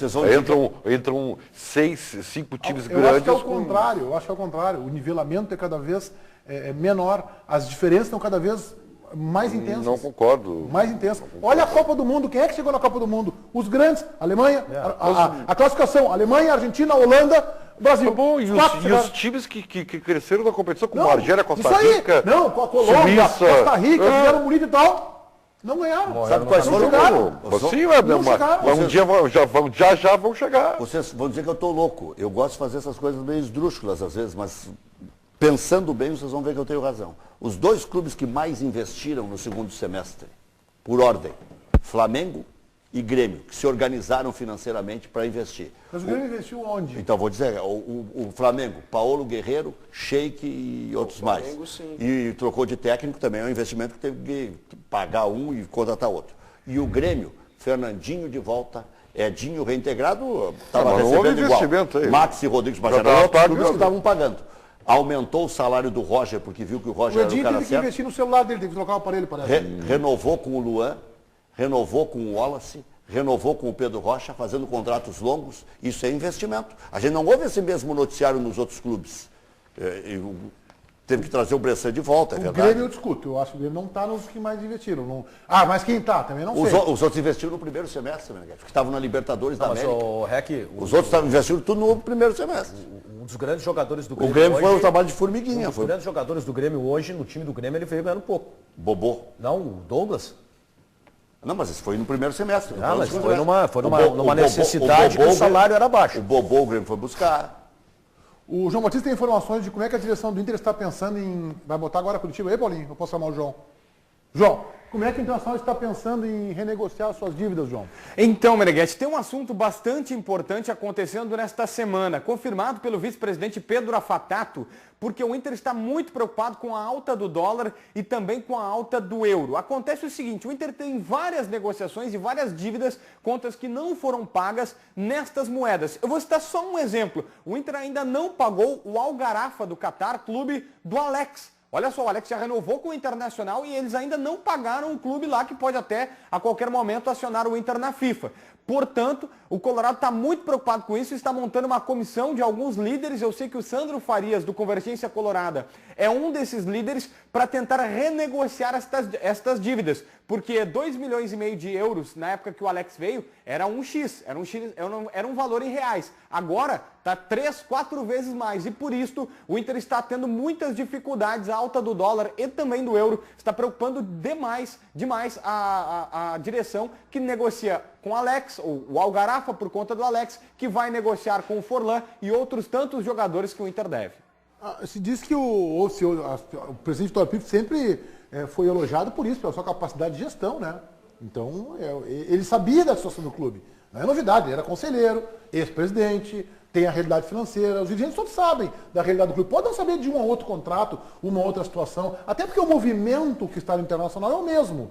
Entram 5 times grandes. Eu acho que é o contrário. O nivelamento é cada vez menor. As diferenças estão cada vez mais intensas. Não concordo. Mais intensas. Olha a Copa do Mundo. Quem é que chegou na Copa do Mundo? Os grandes. Alemanha. A classificação. Alemanha, Argentina, Holanda, Brasil. Bom, e os times que cresceram na competição, como a Argélia, Costa Rica, não, com a Colômbia, Costa Rica, fizeram bonito e tal. Não ganharam. Sabe quais foram? Sim, mas um dia já vão chegar. Vocês vão dizer que eu estou louco. Eu gosto de fazer essas coisas meio esdrúxulas às vezes, mas pensando bem, vocês vão ver que eu tenho razão. Os 2 clubes que mais investiram no segundo semestre, por ordem, Flamengo e Grêmio, que se organizaram financeiramente para investir. Mas o Grêmio investiu onde? Então, vou dizer, o Flamengo, Paulo Guerreiro, Sheik e outros mais. Sim. E trocou de técnico também, é um investimento que teve que pagar um e contratar outro. E o Grêmio, Fernandinho de volta, Edinho reintegrado, estava recebendo igual. Max e Rodrigues, mas eram outros clubes que estavam pagando. Aumentou o salário do Roger, porque viu que o Roger era o cara certo. O Edinho teve que investir no celular dele, teve que trocar o aparelho, parece. Renovou com o Luan, renovou com o Wallace, renovou com o Pedro Rocha, fazendo contratos longos. Isso é investimento. A gente não ouve esse mesmo noticiário nos outros clubes. Teve que trazer o Bressan de volta, é verdade. O Grêmio eu discuto. Eu acho que o Grêmio não está nos que mais investiram. Não... Mas quem está? Também não sei. Os outros investiram no primeiro semestre, que estavam na Libertadores da América. Os outros estavam investindo tudo no primeiro semestre. Um dos grandes jogadores do Grêmio. O Grêmio foi um trabalho de formiguinha. Um dos grandes jogadores do Grêmio hoje, no time do Grêmio, ele veio ganhando pouco. Bobô. Não, o Douglas. Não, mas isso foi no primeiro semestre. Mas foi numa necessidade que o salário era baixo. O Bobô, o Grêmio foi buscar. O João Batista tem informações de como é que a direção do Inter está pensando em... Vai botar agora Curitiba aí, Paulinho? Eu posso chamar o João? João, como é que o Internacional está pensando em renegociar suas dívidas, João? Então, Meneghetti, tem um assunto bastante importante acontecendo nesta semana, confirmado pelo vice-presidente Pedro Afatato, porque o Inter está muito preocupado com a alta do dólar e também com a alta do euro. Acontece o seguinte, o Inter tem várias negociações e várias dívidas, contas que não foram pagas nestas moedas. Eu vou citar só um exemplo. O Inter ainda não pagou o Al-Gharafa do Qatar, clube do Alex. Olha só, o Alex já renovou com o Internacional e eles ainda não pagaram o clube lá que pode até a qualquer momento acionar o Inter na FIFA. Portanto, o Colorado está muito preocupado com isso e está montando uma comissão de alguns líderes. Eu sei que o Sandro Farias, do Convergência Colorada, é um desses líderes para tentar renegociar estas dívidas. Porque 2,5 milhões de euros, na época que o Alex veio, era um era um valor em reais. Agora está 3, 4 vezes mais. E por isso o Inter está tendo muitas dificuldades. A alta do dólar e também do euro está preocupando demais a direção que negocia com o Alex, ou o Algarafa por conta do Alex, que vai negociar com o Forlan e outros tantos jogadores que o Inter deve. Se diz que o presidente Vitório Piffer sempre foi elogiado por isso, pela sua capacidade de gestão, né? Então, ele sabia da situação do clube. Não é novidade, ele era conselheiro, ex-presidente, tem a realidade financeira, os dirigentes todos sabem da realidade do clube. Podem saber de um ou outro contrato, uma outra situação, até porque o movimento que está no Internacional é o mesmo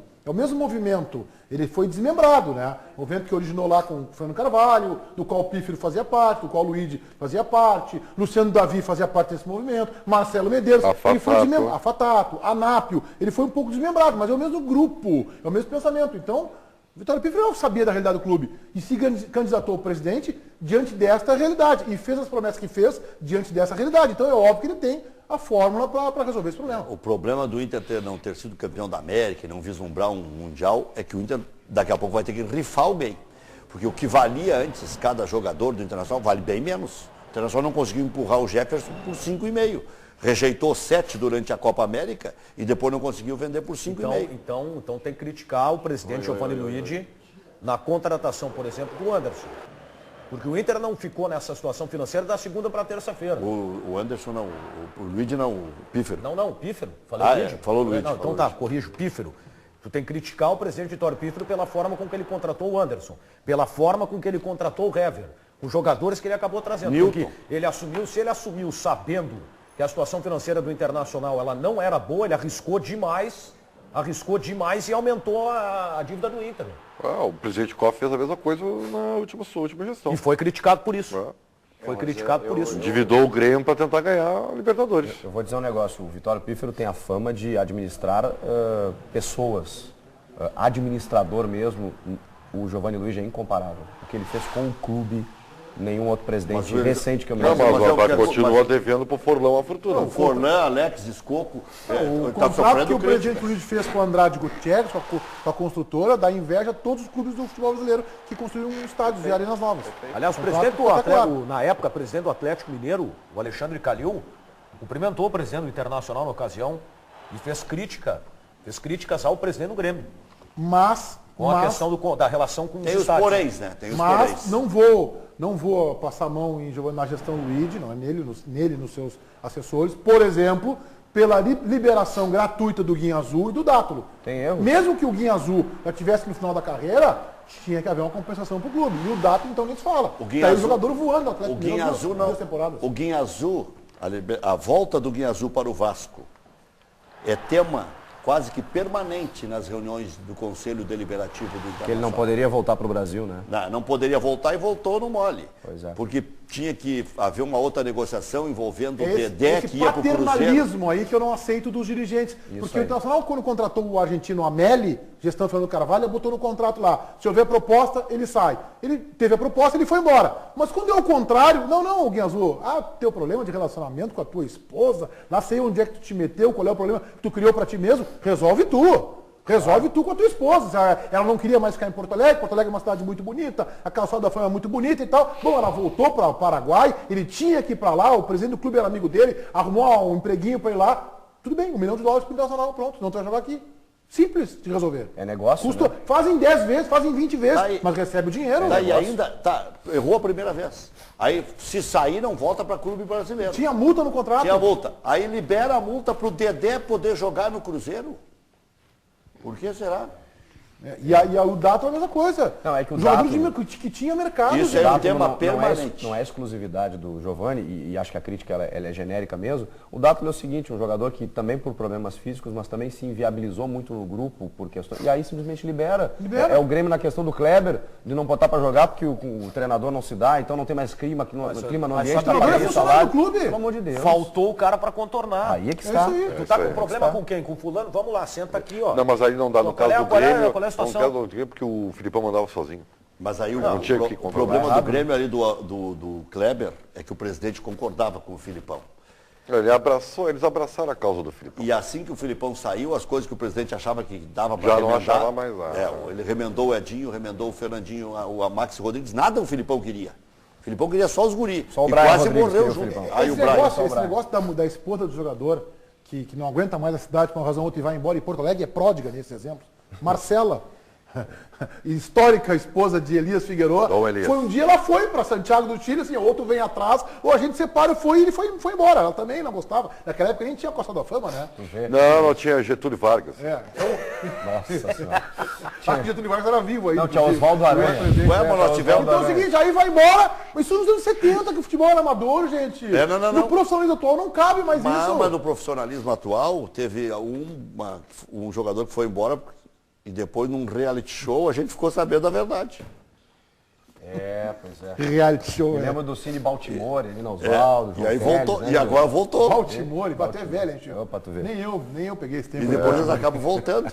movimento. Ele foi desmembrado, né? O movimento que originou lá com o Fernando Carvalho, do qual o Pífero fazia parte, do qual o Luigi fazia parte, Luciano Davi fazia parte desse movimento, Marcelo Medeiros, ele foi desmembrado, Afatato, Anápio, ele foi um pouco desmembrado, mas é o mesmo grupo, é o mesmo pensamento. Então, Vitório Pífero sabia da realidade do clube e se candidatou ao presidente diante desta realidade e fez as promessas que fez diante dessa realidade. Então é óbvio que ele tem a fórmula para resolver esse problema. O problema do Inter não ter sido campeão da América e não vislumbrar um Mundial é que o Inter daqui a pouco vai ter que rifar alguém. Porque o que valia antes cada jogador do Internacional vale bem menos. O Internacional não conseguiu empurrar o Jefferson por 5,5. Rejeitou 7 durante a Copa América e depois não conseguiu vender por 5,5. Então tem que criticar o presidente Giovanni Luigi na contratação, por exemplo, do Anderson. Porque o Inter não ficou nessa situação financeira da segunda para terça-feira. O Anderson não, o Luigi não, o Pífero. Não, o Pífero. Falei Luigi? Falou Luigi. Não, então tá, corrijo, Pífero. Tu tem que criticar o presidente Vitório Pífero pela forma com que ele contratou o Anderson, pela forma com que ele contratou o Hever, os jogadores que ele acabou trazendo. Milton. Porque se ele assumiu sabendo que a situação financeira do Internacional ela não era boa, ele arriscou demais e aumentou a dívida do Inter. O presidente Koff fez a mesma coisa na última gestão. E foi criticado por isso. Endividou o Grêmio para tentar ganhar a Libertadores. Eu vou dizer um negócio, o Vitório Pífero tem a fama de administrar pessoas. Administrador mesmo, o Giovanni Luigi é incomparável. O que ele fez com o clube, nenhum outro presidente recente que eu me lembro. Mas continua devendo para o Forlan uma fortuna. O Forlan, Alex, Escoco. O contrato que o presidente Luiz fez com o Andrade Gutierrez, com a construtora, dá inveja a todos os clubes do futebol brasileiro que construíram estádios e arenas novas. Aliás, o presidente do Atlético, na época, presidente do Atlético Mineiro, o Alexandre Calil, cumprimentou o presidente do Internacional na ocasião e fez críticas ao presidente do Grêmio. Com a questão da relação com os estádios. Tem os poréns, né? Mas não vou passar a mão na gestão Luigi, não é nele, nos seus assessores. Por exemplo, pela liberação gratuita do Guinha Azul e do Dátulo. Tem erro. Mesmo que o Guinha Azul já estivesse no final da carreira, tinha que haver uma compensação para o clube. E o Dátulo, então, nem se fala. Tá aí o jogador voando no Atlético Mineiro. O Guinha Azul, a volta do Guinha Azul para o Vasco é tema quase que permanente nas reuniões do Conselho Deliberativo do Internacional. Que ele não poderia voltar para o Brasil, né? Não poderia voltar e voltou no mole. Pois é. Porque tinha que haver uma outra negociação envolvendo o Dedé, que ia para o Cruzeiro. Esse paternalismo aí que eu não aceito dos dirigentes. Porque o Internacional, quando contratou o argentino Ameli, gestão Fernando Carvalho, botou no contrato lá. Se houver proposta, ele sai. Ele teve a proposta, ele foi embora. Mas quando é o contrário, não, Guinha Azul, teu problema de relacionamento com a tua esposa, lá sei onde é que tu te meteu, qual é o problema que tu criou para ti mesmo, resolve tu. Resolve tu com a tua esposa. Ela não queria mais ficar em Porto Alegre é uma cidade muito bonita, a calçada da Fama é muito bonita e tal. Bom, ela voltou para o Paraguai, ele tinha que ir para lá, o presidente do clube era amigo dele, arrumou um empreguinho para ir lá. Tudo bem, $1 milhão para o Internacional, pronto, não tu vai jogar aqui. Simples de resolver. É negócio, Custa, né? Fazem 10 vezes, fazem 20 vezes, mas recebe o dinheiro. Daí ainda, errou a primeira vez. Aí, se sair, não volta para clube brasileiro. Tinha multa no contrato? Tinha multa. Aí libera a multa para o Dedé poder jogar no Cruzeiro. Por que será? E o Dato é a mesma coisa. Não, é que o jogador que tinha mercado. Isso é um tema permanente. Não é exclusividade do Giovanni, e acho que a crítica ela é genérica mesmo. O Dato é o seguinte, um jogador que também por problemas físicos, mas também se inviabilizou muito no grupo por questões. E aí simplesmente libera. É o Grêmio na questão do Kleber, de não botar para jogar porque o treinador não se dá, então não tem mais clima no ambiente. Pelo amor de Deus. Faltou o cara para contornar. Aí é que está. Tu tá com problema com quem? Com fulano? Vamos lá, senta aqui, ó. Não, mas aí não dá. No caso do Grêmio, porque o Filipão mandava sozinho. Mas aí o problema do Grêmio ali do Kleber é que o presidente concordava com o Filipão. Eles abraçaram a causa do Filipão. E assim que o Filipão saiu, as coisas que o presidente achava que dava para já remendar. não achava mais nada. Ele remendou o Edinho, remendou o Fernandinho, o Maxi Rodrigues, nada o Filipão queria. O Filipão queria só os guri. Só o e Brian quase Rodrigues morreu junto. Esse negócio da esposa do jogador, que não aguenta mais a cidade por uma razão ou outra e vai embora, e Porto Alegre é pródiga nesse exemplo. Marcela, histórica esposa de Elias Figueiró, foi um dia ela foi para Santiago do Chile, assim, outro vem atrás, ou a gente separa, e ele foi embora. Ela também não gostava. Naquela época nem tinha Costa da Fama, né? Não tinha Getúlio Vargas. Nossa senhora. Acho que Getúlio Vargas era vivo aí. Não, tinha Oswaldo Aranha. Então é o seguinte, aí vai embora, mas isso nos anos 70, que o futebol era amador, gente. No profissionalismo atual não cabe mais isso. Mas no profissionalismo atual, teve um jogador que foi embora e depois num reality show a gente ficou sabendo da verdade. Pois é. Reality show, lembra do Cine Baltimore, Nino Oswaldo, e aí voltou, e agora voltou. Baltimore, até velho, hein, tio? Opa, tu vê. Nem eu peguei esse tempo. E depois eles acabam voltando.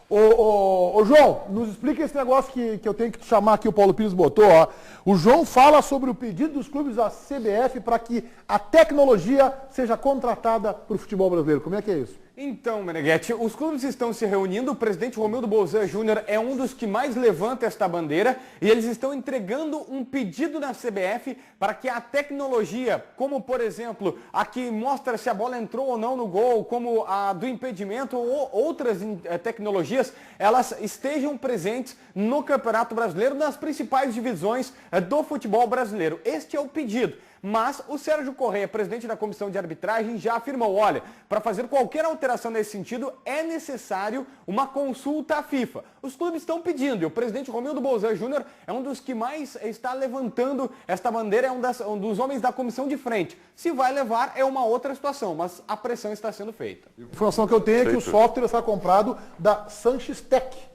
Ô João, nos explica esse negócio que eu tenho que chamar aqui, o Paulo Pires botou, ó. O João fala sobre o pedido dos clubes à CBF para que a tecnologia seja contratada para o futebol brasileiro. Como é que é isso? Então, Meneghetti, os clubes estão se reunindo, o presidente Romildo Bolzan Júnior é um dos que mais levanta esta bandeira e eles estão entregando um pedido na CBF para que a tecnologia, como por exemplo, a que mostra se a bola entrou ou não no gol, como a do impedimento ou outras tecnologias, elas estejam presentes no Campeonato Brasileiro, nas principais divisões do futebol brasileiro. Este é o pedido. Mas o Sérgio Correia, presidente da comissão de arbitragem, já afirmou, olha, para fazer qualquer alteração nesse sentido é necessário uma consulta à FIFA. Os clubes estão pedindo e o presidente Romildo Bolzan Júnior é um dos que mais está levantando esta bandeira, é um dos homens da comissão de frente. Se vai levar é uma outra situação, mas a pressão está sendo feita. A informação que eu tenho é que o software está comprado da Sanches Tech.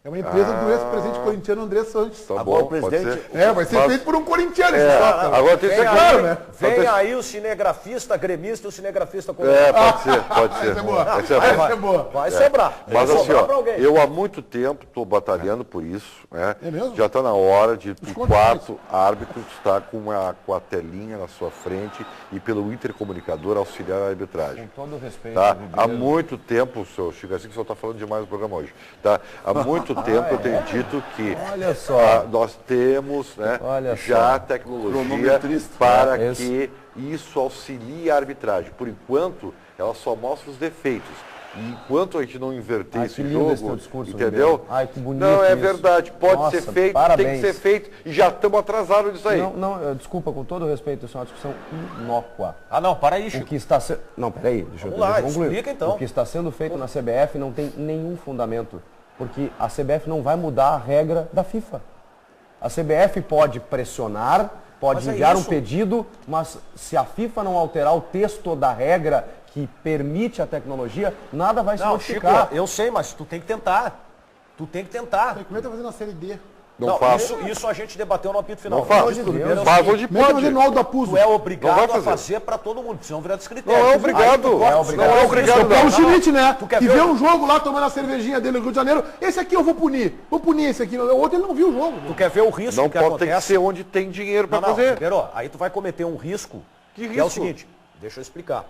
É uma empresa do ex-presidente corintiano André Sanches. Tá bom, presidente. Vai ser feito por um corintiano. Agora tem que ser claro, né? Vem aí o cinegrafista gremista e o cinegrafista corintiano. Pode ser. Vai sobrar. Mas assim, ó, eu há muito tempo estou batalhando por isso. Né? É mesmo? Já está na hora de o quarto árbitro estar com a telinha na sua frente e pelo intercomunicador auxiliar a arbitragem. Com todo o respeito. Tá? Há muito tempo, senhor Chico, assim que o senhor está falando demais no programa hoje. Tá? Há muito tempo eu tenho dito que nós temos já tecnologia para que isso auxilie a arbitragem. Por enquanto, ela só mostra os defeitos. E enquanto a gente não inverter esse jogo, entendeu? Que bonito. Não, é verdade. Pode ser feito, tem que ser feito. E já estamos atrasados nisso aí. Desculpa, com todo respeito, isso é uma discussão inócua. Não, para aí, Chico. O que está sendo... Não, peraí, deixa eu concluir. Explica, então. O que está sendo feito na CBF não tem nenhum fundamento. Porque a CBF não vai mudar a regra da FIFA. A CBF pode pressionar, pode enviar um pedido, mas se a FIFA não alterar o texto da regra que permite a tecnologia, nada vai se modificar. Chico, eu sei, mas tu tem que tentar. Como é que tá fazendo a Série D? Isso a gente debateu no apito final. Não faz. Faz onde pode. Tu é obrigado a fazer para todo mundo, senão virar descritério. Não é obrigado. Não é obrigado. O Paulo Schmidt, né? Que vê um jogo lá tomando a cervejinha dele no Rio de Janeiro. Esse aqui eu vou punir. Vou punir esse aqui. O outro ele não viu o jogo. Tu quer ver o risco que acontece? Não pode ser onde tem dinheiro para fazer. Pero, aí tu vai cometer um risco. Que risco? Que é o seguinte, deixa eu explicar.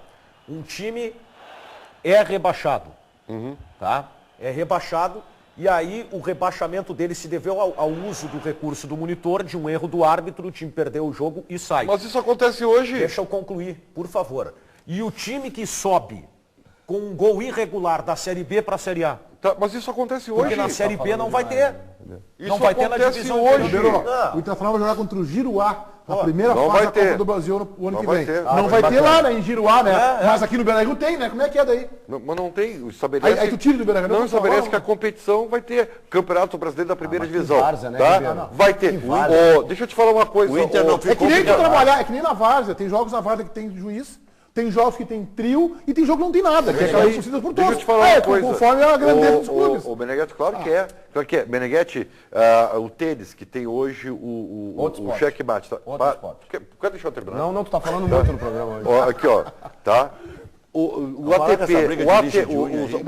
Um time é rebaixado. Tá? É rebaixado. E aí o rebaixamento dele se deveu ao uso do recurso do monitor, de um erro do árbitro, o time perdeu o jogo e sai. Mas isso acontece hoje. Deixa eu concluir, por favor. E o time que sobe com um gol irregular da Série B para a Série A? Mas isso acontece hoje. Porque na Série B não vai ter. Não vai ter na divisão hoje. O Internacional vai jogar contra o Giruá. A primeira fase da Copa do Brasil o ano que vem. Não vai ter lá, né, em Giruá, né? Mas aqui no Beira-Rio tem, né? Como é que é daí? Mas não tem. Estabelece, aí tu tira do Beira-Rio. Não estabelece que a competição vai ter Campeonato Brasileiro da Primeira Divisão. Várzea, né, tá? Vai ter. Deixa eu te falar uma coisa. O Inter não ficou... É que nem tu trabalhar, é que nem na Várzea. Tem jogos na Várzea que tem juiz. Tem jogos que tem trio e tem jogo que não tem nada, que é aquelas torcidas por todos. Deixa eu te falar uma coisa. Conforme a grandeza dos clubes. O Meneghetti, claro que é. Claro que é. Meneghetti, o tênis, que tem hoje o checkmate. Outro esporte. Quer deixar eu terminar? Não, tu tá falando muito no programa hoje. Aqui, ó. Tá? O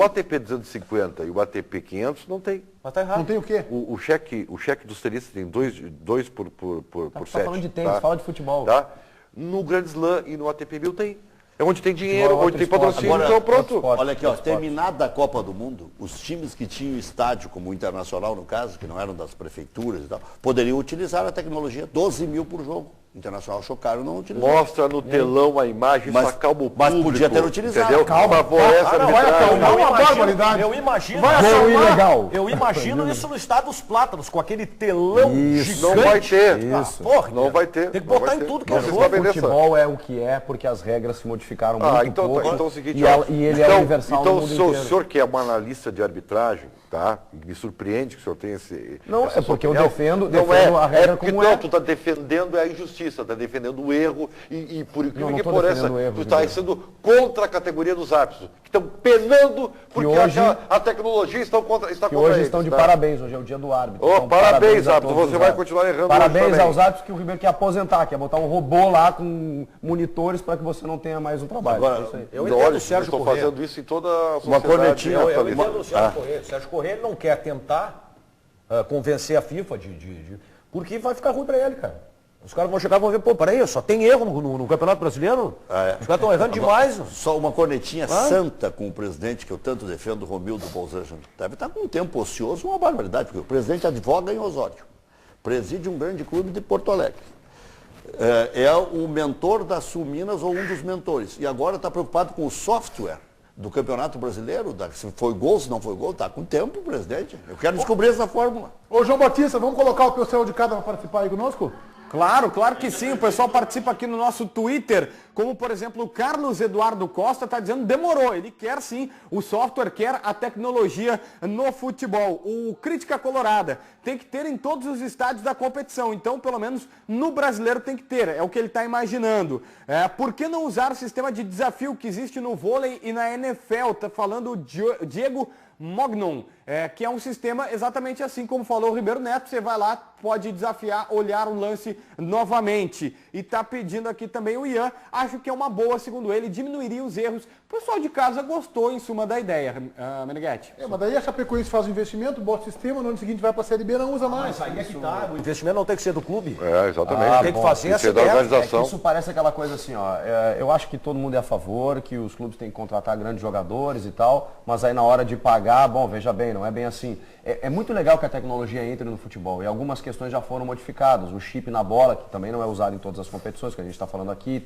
ATP 250 e o ATP 500 não tem. Mas tá errado. Não tem o quê? O cheque dos tenistas tem dois por Tá 7. falando de tênis, fala de futebol. Tá? no Grand Slam e no ATP 1000 tem. É onde tem dinheiro, onde tem patrocínio, então pronto. Olha aqui, ó, terminada a Copa do Mundo, os times que tinham estádio, como o Internacional no caso, que não eram das prefeituras e tal, poderiam utilizar a tecnologia, 12 mil por jogo. O Internacional chocaram, não utilizaram. Mostra no telão a imagem, isso acalma o público. Mas podia ter utilizado. Entendeu? Favorece a arbitragem. Eu imagino, eu imagino isso no Estádio dos Plátanos, com aquele telão gigante. Não vai ter. Não vai ter. Tem que botar em tudo que é jogo. O futebol é o que é, porque as regras se modificaram muito pouco. Então é o seguinte, e ele é universal no mundo inteiro. O senhor que é um analista de arbitragem, tá? Me surpreende que o senhor tenha esse... Não, é porque eu defendo a regra como é. Não, tu está defendendo a injustiça, está defendendo o erro e por incrível que pareça, tu está sendo contra a categoria dos árbitros, que estão penando porque hoje, a tecnologia está contra eles. Hoje estão de parabéns, hoje é o dia do árbitro. Então, parabéns, árbitro, você vai continuar errando. Parabéns aos árbitros que o Ribeiro quer aposentar, quer botar um robô lá com monitores para que você não tenha mais um trabalho. Agora, eu entendo o Sérgio Corrêa. Estou fazendo isso em toda a sociedade. Uma cornetinha. Eu entendo o Sérgio Corrêa. O Sérgio Corrêa não quer tentar convencer a FIFA porque vai ficar ruim para ele, cara. Os caras vão chegar e vão ver, pô, peraí, só tem erro no Campeonato Brasileiro? Os caras estão errando demais. Só uma cornetinha santa com o presidente, que eu tanto defendo, Romildo Bolzano. Deve estar com um tempo ocioso, uma barbaridade, porque o presidente advoga em Osório. Preside um grande clube de Porto Alegre. É o mentor da Sul-Minas ou um dos mentores. E agora está preocupado com o software do Campeonato Brasileiro, se foi gol, se não foi gol, está com tempo, presidente. Eu quero descobrir essa fórmula. Ô, João Batista, vamos colocar o pessoal de casa para participar aí conosco? Claro, claro que sim. O pessoal participa aqui no nosso Twitter, como por exemplo o Carlos Eduardo Costa está dizendo demorou. Ele quer sim o software, quer a tecnologia no futebol. O Crítica Colorada tem que ter em todos os estádios da competição. Então, pelo menos no brasileiro tem que ter. É o que ele está imaginando. Por que não usar o sistema de desafio que existe no vôlei e na NFL? Está falando o Diego Mognon, que é um sistema exatamente assim como falou o Ribeiro Neto. Você vai lá, pode desafiar, olhar o lance novamente. E está pedindo aqui também o Ian, acho que é uma boa, segundo ele, diminuiria os erros. O pessoal de casa gostou, em suma, da ideia, Meneghetti. Mas daí a Chapecoense faz o investimento, bota o sistema, no ano seguinte vai para a Série B, não usa mais. Mas aí é que tá, o investimento não tem que ser do clube. Exatamente. Tem que fazer essa da organização. Isso parece aquela coisa assim, ó. Eu acho que todo mundo é a favor, que os clubes têm que contratar grandes jogadores e tal, mas aí na hora de pagar, bom, veja bem, não é bem assim. É muito legal que a tecnologia entre no futebol e algumas questões já foram modificadas. O chip na bola, que também não é usado em todas as competições que a gente está falando aqui,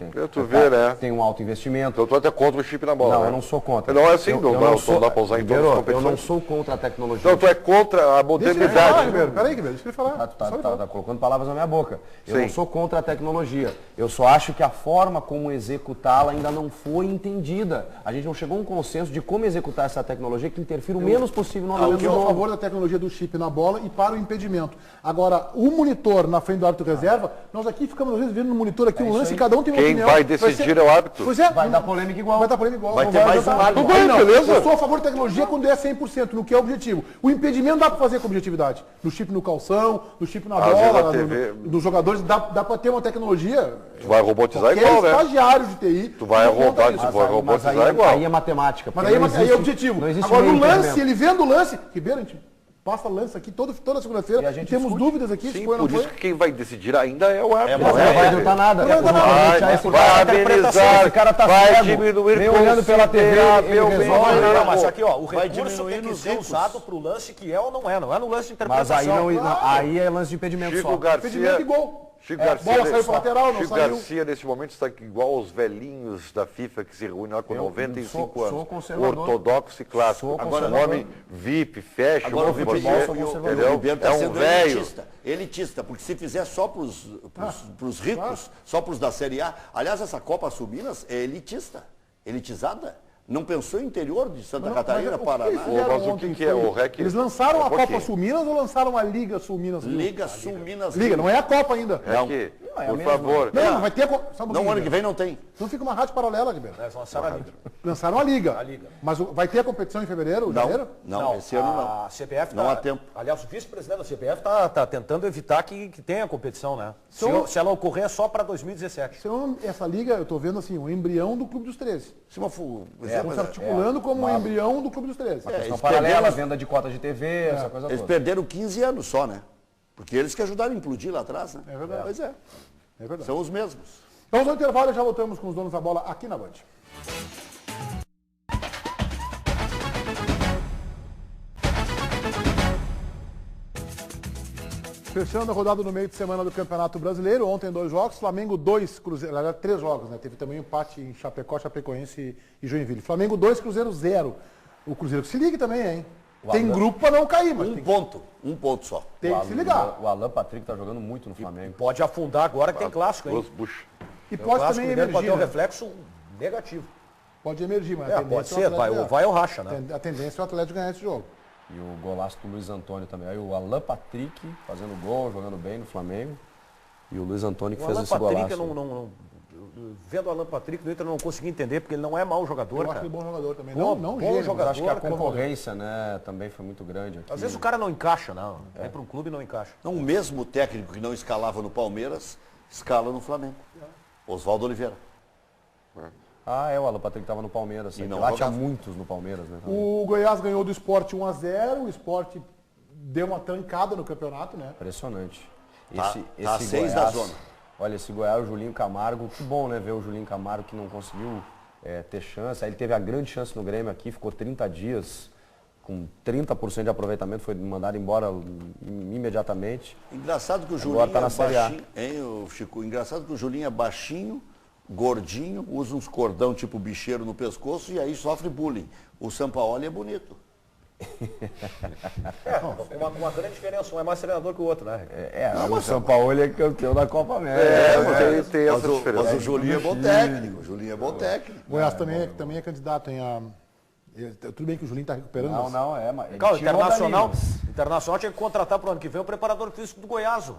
tem um alto investimento. Eu estou até contra o chip na bola. Não, eu não sou contra. Não é assim, não dá para usar em todas as competições. Eu não sou contra a tecnologia. Então tu é contra a modernidade. Ribeiro. Peraí, Ribeiro, deixa ele falar. Tá colocando palavras na minha boca. Eu não sou contra a tecnologia. Eu só acho que a forma como executá-la ainda não foi entendida. A gente não chegou a um consenso de como executar essa tecnologia que interfira o menos possível no andamento do jogo. Eu sou a favor da tecnologia do chip na bola e para o impedimento. Agora, o monitor na frente do árbitro reserva, nós aqui ficamos às vezes vendo no monitor aqui um lance e cada um tem uma opinião. Quem vai decidir é o árbitro. Pois é. Vai dar polêmica igual. Vai dar polêmica igual. Vai ter mais um árbitro. Beleza? Eu sou a favor da tecnologia quando é 100%, no que é o objetivo. O impedimento dá para fazer com objetividade. No chip no calção, no chip na bola, dos jogadores, dá para ter uma tecnologia. Tu vai robotizar igual, né? Estagiário de TI. Tu vai robotizar igual. Aí é matemática. Mas aí é objetivo. Agora, no lance, ele vendo o lance, Ribeiro, a gente passa lance aqui toda segunda-feira e temos dúvidas aqui. Sim, por isso que quem vai decidir ainda é o árbitro. Não vai adiantar nada. Vai amenizar, vai diminuir nem olhando pela TV, não, mas aqui, ó, o recurso tem que ser usado para o lance que é ou não é no lance de interpretação. Mas aí é lance de impedimento só. Impedimento e gol. Chico Garcia, bola saiu para lateral, não Chico saiu. Garcia, nesse momento, está igual aos velhinhos da FIFA que se reúnem lá com 95 anos. Ortodoxo e clássico. Agora, o nome VIP, fecha, agora o Ribeiro está sendo elitista, porque se fizer só para os ricos, só para os da Série A, aliás, essa Copa Sul-Minas é elitizada. Não pensou em interior de Santa Catarina, Paraná? Mas o que é o REC? Eles lançaram a Copa Sul-Minas ou lançaram a Liga Sul-Minas? Liga Sul-Minas. Liga, não é a Copa ainda. Por favor. Não, vai ter. Não, ano que vem não tem. Então fica uma rádio paralela, Ribeiro. Lançaram a Liga. Lançaram a Liga. Mas vai ter a competição em fevereiro, janeiro? Não, esse ano não. A CBF não há tempo. Aliás, o vice-presidente da CBF está tentando evitar que tenha competição, né? Se ela ocorrer é só para 2017. Essa Liga, eu estou vendo assim, o embrião do Clube dos 13. Estamos se articulando como um embrião do Clube dos 13. Paralela, venda de cota de TV, essa coisa toda. Eles perderam 15 anos só, né? Porque eles que ajudaram a implodir lá atrás, né? É verdade. Pois é. É verdade. São os mesmos. Vamos ao intervalo e já voltamos com os donos da bola aqui na Band. Fechando a rodada no meio de semana do Campeonato Brasileiro, ontem 2 jogos, Flamengo 2, Cruzeiro, aliás, 3 jogos, né? Teve também um empate em Chapecó, Chapecoense e Joinville. Flamengo 2, Cruzeiro 0. O Cruzeiro que se ligue também, hein? Tem grupo para não cair, mas um ponto só. Tem que se ligar. O Alan Patrick tá jogando muito no Flamengo. Pode afundar agora que tem clássico, hein? E pode também emergir, pode ter um né? reflexo negativo. Pode emergir, mas pode ser, vai ou racha, né? A tendência é o Atlético ganhar esse jogo. E o golaço do Luiz Antônio também. Aí o Alan Patrick fazendo gol, jogando bem no Flamengo. E o Luiz Antônio que fez esse golaço. Vendo o Alan Patrick do Inter, eu não consegui entender, porque ele não é mau jogador, Eu acho ele bom jogador também. Bom jogador. Acho que a concorrência, né, também foi muito grande aqui. Às vezes o cara não encaixa, não. Vem para um clube e não encaixa. Não, o mesmo técnico que não escalava no Palmeiras, escala no Flamengo. Oswaldo Oliveira. O Alan Patrick estava no Palmeiras. Lá tinha muitos no Palmeiras, né? O Goiás ganhou do Sport 1-0. O Sport deu uma trancada no campeonato, né? Impressionante. Esse 6 da zona. Olha, esse Goiás, o Julinho Camargo, que bom, né? Ver o Julinho Camargo que não conseguiu ter chance. Aí ele teve a grande chance no Grêmio aqui, ficou 30 dias com 30% de aproveitamento, foi mandado embora imediatamente. Engraçado que o Julinho agora tá na Série A. Chico? Engraçado que o Julinho é baixinho, gordinho, usa uns cordão tipo bicheiro no pescoço e aí sofre bullying. O Sampaoli é bonito. Uma grande diferença, um é mais treinador que o outro, né? O São Paulo é campeão da Copa América. Tem essa diferença. Mas o Julinho é bom técnico. O Julinho é bom técnico. O Goiás também é candidato a... Tudo bem que o Julinho está recuperando. Mas o Internacional tinha que contratar para o ano que vem o preparador físico do Goiás.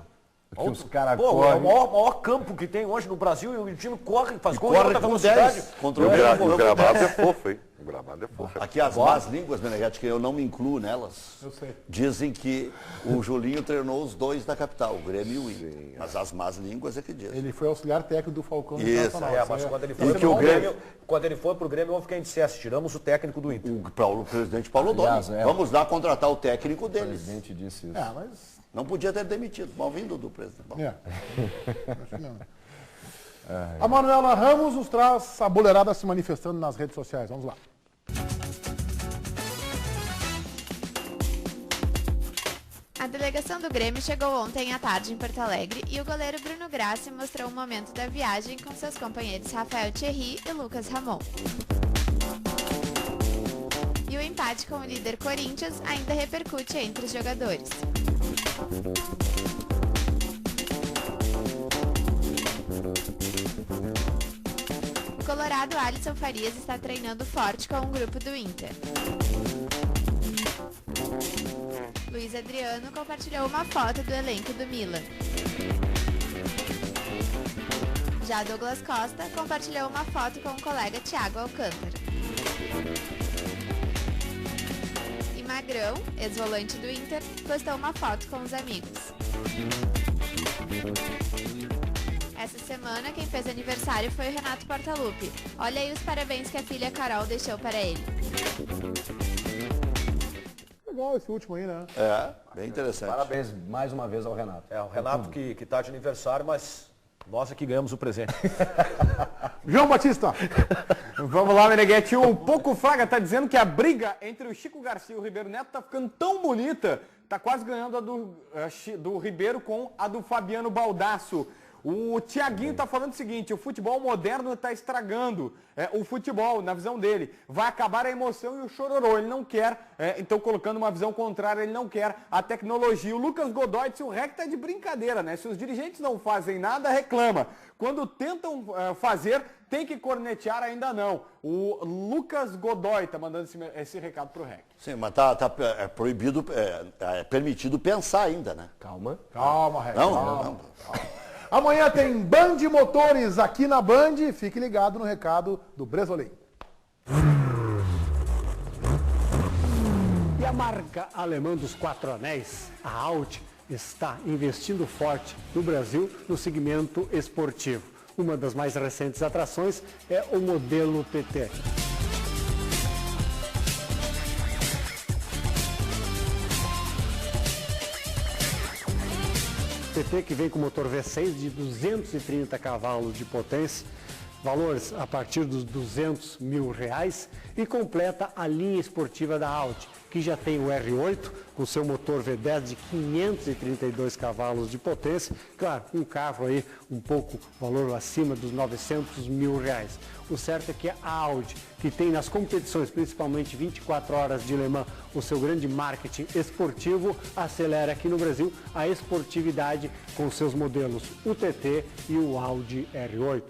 Os caras é o maior campo que tem hoje no Brasil e o time corre, faz gol corre com velocidade. O gramado é fofo, hein? O gramado é fofo. Aqui as más línguas, Meneghete, que eu não me incluo nelas, Eu sei. dizem que o Julinho treinou os 2 da capital, o Grêmio e o Inter. Mas as más línguas é que dizem. Ele foi auxiliar técnico do Falcão no Isso, Internacional. Mas quando ele foi pro Grêmio, houve quem dissesse, tiramos o técnico do Inter. O presidente Paulo Doni. Vamos lá contratar o técnico deles. O presidente disse isso. Mas... Não podia ter demitido. Mal-vindo do presidente. A Manuela Ramos nos traz a boleirada se manifestando nas redes sociais. Vamos lá. A delegação do Grêmio chegou ontem à tarde em Porto Alegre e o goleiro Bruno Grassi mostrou um momento da viagem com seus companheiros Rafael Thierry e Lucas Ramon. E o empate com o líder Corinthians ainda repercute entre os jogadores. O colorado Alisson Farias está treinando forte com um grupo do Inter. Luiz Adriano compartilhou uma foto do elenco do Milan. Já Douglas Costa compartilhou uma foto com o colega Thiago Alcântara. E Magrão, ex-volante do Inter, postou uma foto com os amigos. Essa semana, quem fez aniversário foi o Renato Portaluppi. Olha aí os parabéns que a filha Carol deixou para ele. Legal esse último aí, né? Bem interessante. Parabéns mais uma vez ao Renato. O Renato que está de aniversário, mas nós aqui ganhamos o presente. João Batista. Vamos lá, Meneghete. Um pouco Fraga tá dizendo que a briga entre o Chico Garcia e o Ribeiro Neto tá ficando tão bonita, tá quase ganhando a do Ribeiro com a do Fabiano Baldasso. O Tiaguinho tá falando o seguinte: o futebol moderno tá estragando o futebol, na visão dele. Vai acabar a emoção e o chororô. Ele não quer, então colocando uma visão contrária, ele não quer a tecnologia. O Lucas Godoy disse: o REC tá de brincadeira, né? Se os dirigentes não fazem nada, reclama. Quando tentam fazer, tem que cornetear, ainda não. O Lucas Godoy tá mandando esse recado pro REC. Sim, mas tá proibido, permitido pensar ainda, né? Calma, REC. Não. Amanhã tem Band Motores aqui na Band. Fique ligado no recado do Bresolim. E a marca alemã dos 4 anéis, a Audi, está investindo forte no Brasil no segmento esportivo. Uma das mais recentes atrações é o modelo TT. TT, que vem com motor V6 de 230 cavalos de potência, valores a partir dos R$200 mil, e completa a linha esportiva da Audi, que já tem o R8 com seu motor V10 de 532 cavalos de potência, claro, um carro aí um pouco valor acima dos R$900 mil. O certo é que a Audi, que tem nas competições, principalmente 24 horas de Le Mans, o seu grande marketing esportivo, acelera aqui no Brasil a esportividade com seus modelos o TT e o Audi R8.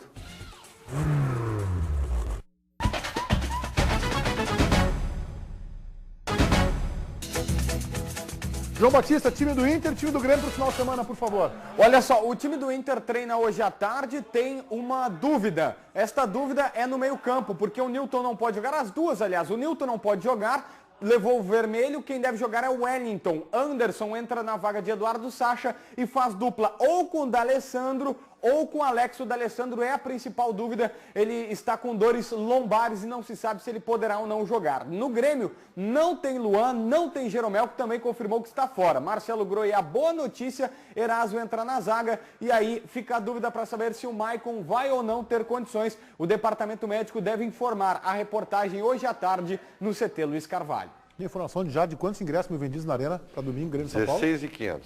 João Batista, time do Inter, time do Grêmio para o final de semana, por favor. Olha só, o time do Inter treina hoje à tarde, tem uma dúvida. Esta dúvida é no meio-campo, porque o Nilton não pode jogar, as duas, aliás. O Nilton não pode jogar, levou o vermelho, quem deve jogar é o Wellington. Anderson entra na vaga de Eduardo Sacha e faz dupla ou com o D'Alessandro ou com o Alex. O D'Alessandro é a principal dúvida, ele está com dores lombares e não se sabe se ele poderá ou não jogar. No Grêmio, não tem Luan, não tem Jeromel, que também confirmou que está fora. Marcelo Groi, a boa notícia, Eraso entra na zaga e aí fica a dúvida para saber se o Maicon vai ou não ter condições. O departamento médico deve informar a reportagem hoje à tarde no CT Luiz Carvalho. E informação já de quantos ingressos me vendidos na Arena para domingo, Grêmio São Paulo? 16.500.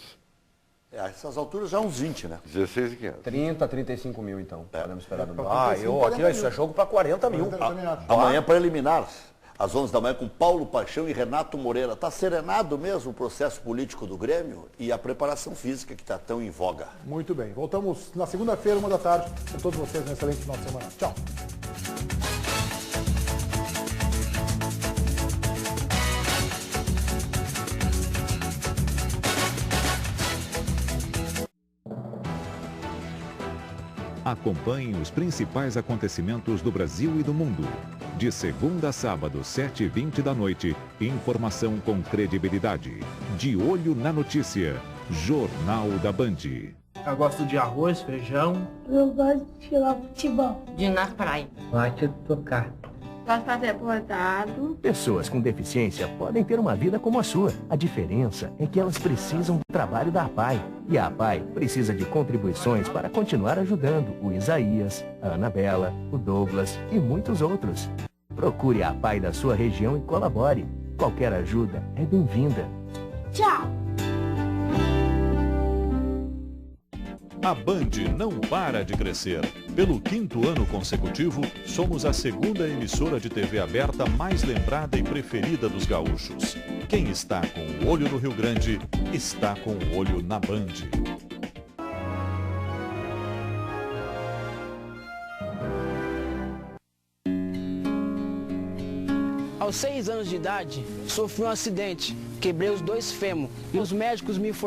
Essas alturas já uns 20, né? 16.500. 30, 35 mil, então. Podemos esperar do Isso é jogo para 40 mil. Amanhã preliminar, às 11 da manhã, com Paulo Paixão e Renato Moreira. Está serenado mesmo o processo político do Grêmio e a preparação física que está tão em voga. Muito bem. Voltamos na segunda-feira, 1 da tarde, com todos vocês. Um excelente final de semana. Tchau. Acompanhe os principais acontecimentos do Brasil e do mundo. De segunda a sábado, 7h20 da noite. Informação com credibilidade. De olho na notícia. Jornal da Band. Eu gosto de arroz, feijão. Eu gosto de jogar futebol. De ir na praia. Gosto de tocar. Gosto de fazer bordado. Pessoas com deficiência podem ter uma vida como a sua. A diferença é que elas precisam do trabalho da APAI. E a APAI precisa de contribuições para continuar ajudando o Isaías, a Anabela, o Douglas e muitos outros. Procure a APAI da sua região e colabore. Qualquer ajuda é bem-vinda. Tchau! A Band não para de crescer. Pelo 5º ano consecutivo, somos a segunda emissora de TV aberta mais lembrada e preferida dos gaúchos. Quem está com o olho no Rio Grande, está com o olho na Band. Aos 6 anos de idade, sofri um acidente, quebrei os 2 fêmur e os médicos me informaram